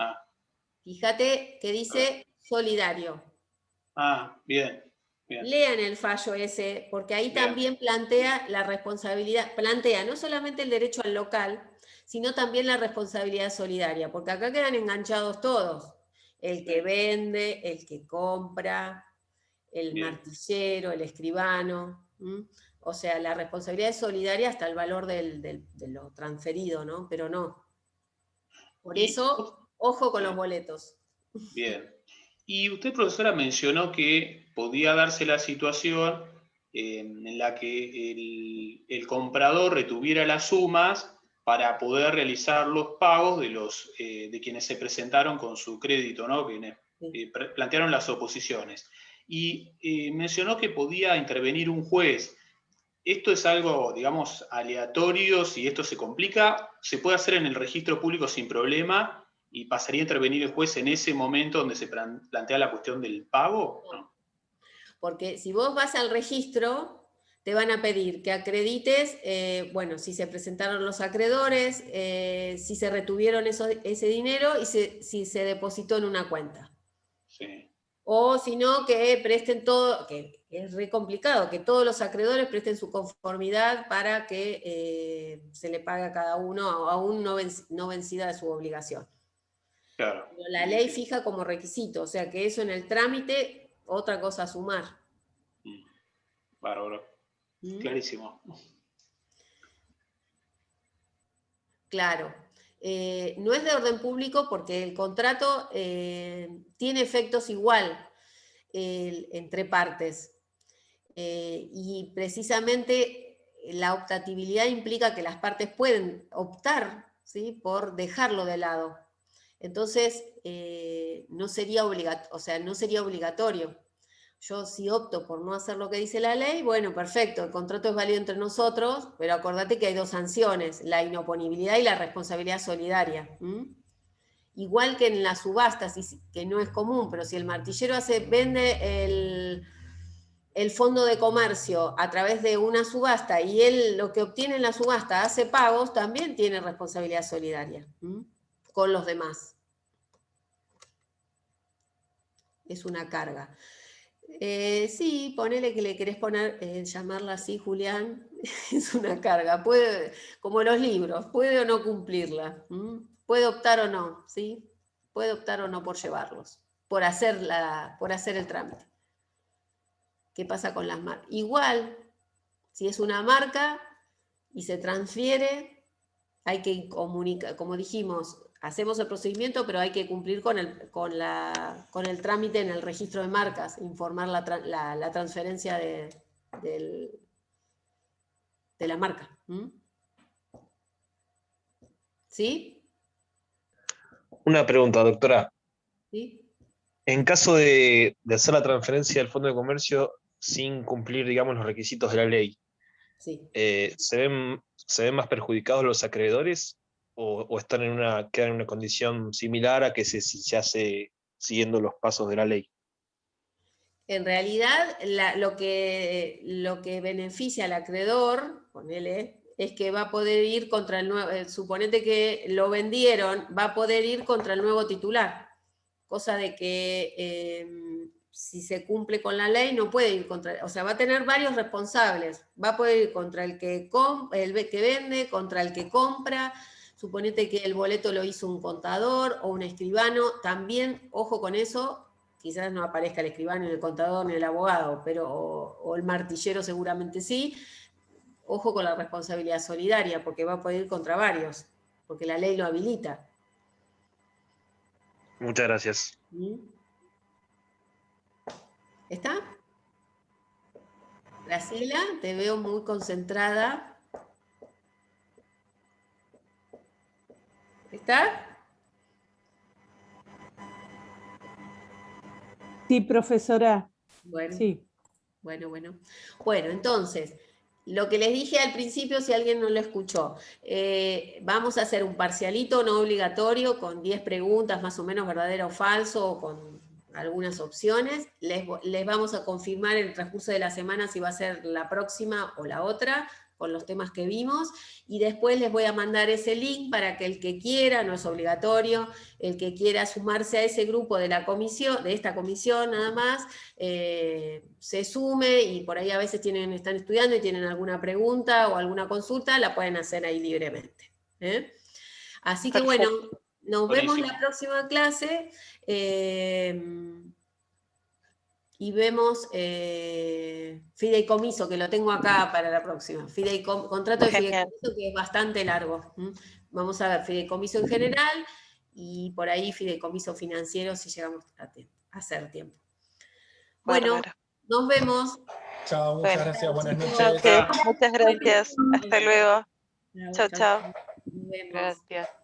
Fíjate que dice solidario. Bien. Bien. Lean el fallo ese, porque ahí Bien. también plantea la responsabilidad, plantea no solamente el derecho al local, sino también la responsabilidad solidaria, porque acá quedan enganchados todos. El que vende, el que compra, el martillero, el escribano. O sea, la responsabilidad es solidaria hasta el valor de lo transferido, ¿no? Pero no. Por eso, ojo con los boletos. Bien. Y usted, profesora, mencionó que podía darse la situación en la que el comprador retuviera las sumas para poder realizar los pagos de quienes se presentaron con su crédito, ¿no? Quienes plantearon las oposiciones. Y mencionó que podía intervenir un juez. ¿Esto es algo, digamos, aleatorio? Si esto se complica, ¿se puede hacer en el registro público sin problema? ¿Y pasaría a intervenir el juez en ese momento donde se plantea la cuestión del pago? ¿No? Porque si vos vas al registro, te van a pedir que acredites, bueno, si se presentaron los acreedores, si se retuvieron ese dinero y si se depositó en una cuenta. Sí. O si no, que presten todo, que es re complicado, que todos los acreedores presten su conformidad para que se le pague a cada uno, aún no vencida de su obligación. Claro. Pero la ley fija como requisito, o sea que eso en el trámite, otra cosa a sumar. Bárbaro. Clarísimo. Claro. no es de orden público porque el contrato tiene efectos igual entre partes. Y precisamente la optatividad implica que las partes pueden optar, ¿sí?, por dejarlo de lado. Entonces, no sería obligatorio. Yo si opto por no hacer lo que dice la ley, bueno, perfecto, el contrato es válido entre nosotros, pero acordate que hay dos sanciones, la inoponibilidad y la responsabilidad solidaria. Igual que en las subastas, que no es común, pero si el martillero vende el fondo de comercio a través de una subasta y él lo que obtiene en la subasta hace pagos, también tiene responsabilidad solidaria con los demás. Es una carga. Sí, ponele que le querés llamarla así, Julián, es una carga. Como los libros, puede o no cumplirla. Puede optar o no, ¿sí? Puede optar o no por llevarlos, por hacer el trámite. ¿Qué pasa con las marcas? Igual, si es una marca y se transfiere, hay que comunicar, como dijimos, hacemos el procedimiento, pero hay que cumplir con el trámite en el registro de marcas, informar la transferencia de la marca. ¿Sí? Una pregunta, doctora. ¿Sí? En caso de hacer la transferencia del Fondo de Comercio sin cumplir, digamos, los requisitos de la ley, Sí. ¿se ven más perjudicados los acreedores o quedan en una condición similar a que si se hace siguiendo los pasos de la ley? En realidad, lo que beneficia al acreedor, ponele, es que va a poder ir contra el nuevo, suponete que lo vendieron, va a poder ir contra el nuevo titular, cosa de que si se cumple con la ley no puede ir contra, o sea, va a tener varios responsables, va a poder ir contra el que vende, contra el que compra. Suponete que el boleto lo hizo un contador o un escribano, también, ojo con eso, quizás no aparezca el escribano, ni el contador, ni el abogado, pero o el martillero seguramente sí. Ojo con la responsabilidad solidaria, porque va a poder ir contra varios, porque la ley lo habilita. Muchas gracias. ¿Está? Graciela, te veo muy concentrada. ¿Está? Sí, profesora. Bueno, Sí. bueno. Bueno, entonces, lo que les dije al principio, si alguien no lo escuchó, vamos a hacer un parcialito no obligatorio con 10 preguntas más o menos, verdadero o falso, o con algunas opciones. Les vamos a confirmar en el transcurso de la semana si va a ser la próxima o la otra, con los temas que vimos, y después les voy a mandar ese link para que el que quiera, no es obligatorio, el que quiera sumarse a ese grupo de la comisión, de esta comisión nada más, se sume, y por ahí a veces están estudiando y tienen alguna pregunta o alguna consulta, la pueden hacer ahí libremente. Así que bueno, nos vemos la próxima clase. Y vemos fideicomiso, que lo tengo acá para la próxima. Contrato de fideicomiso, que es bastante largo. Vamos a ver fideicomiso en general y por ahí fideicomiso financiero si llegamos a hacer tiempo. Bueno, nos vemos. Chao, muchas gracias, buenas noches. Okay, muchas gracias. Hasta luego. Chao, chao. Nos vemos. Gracias.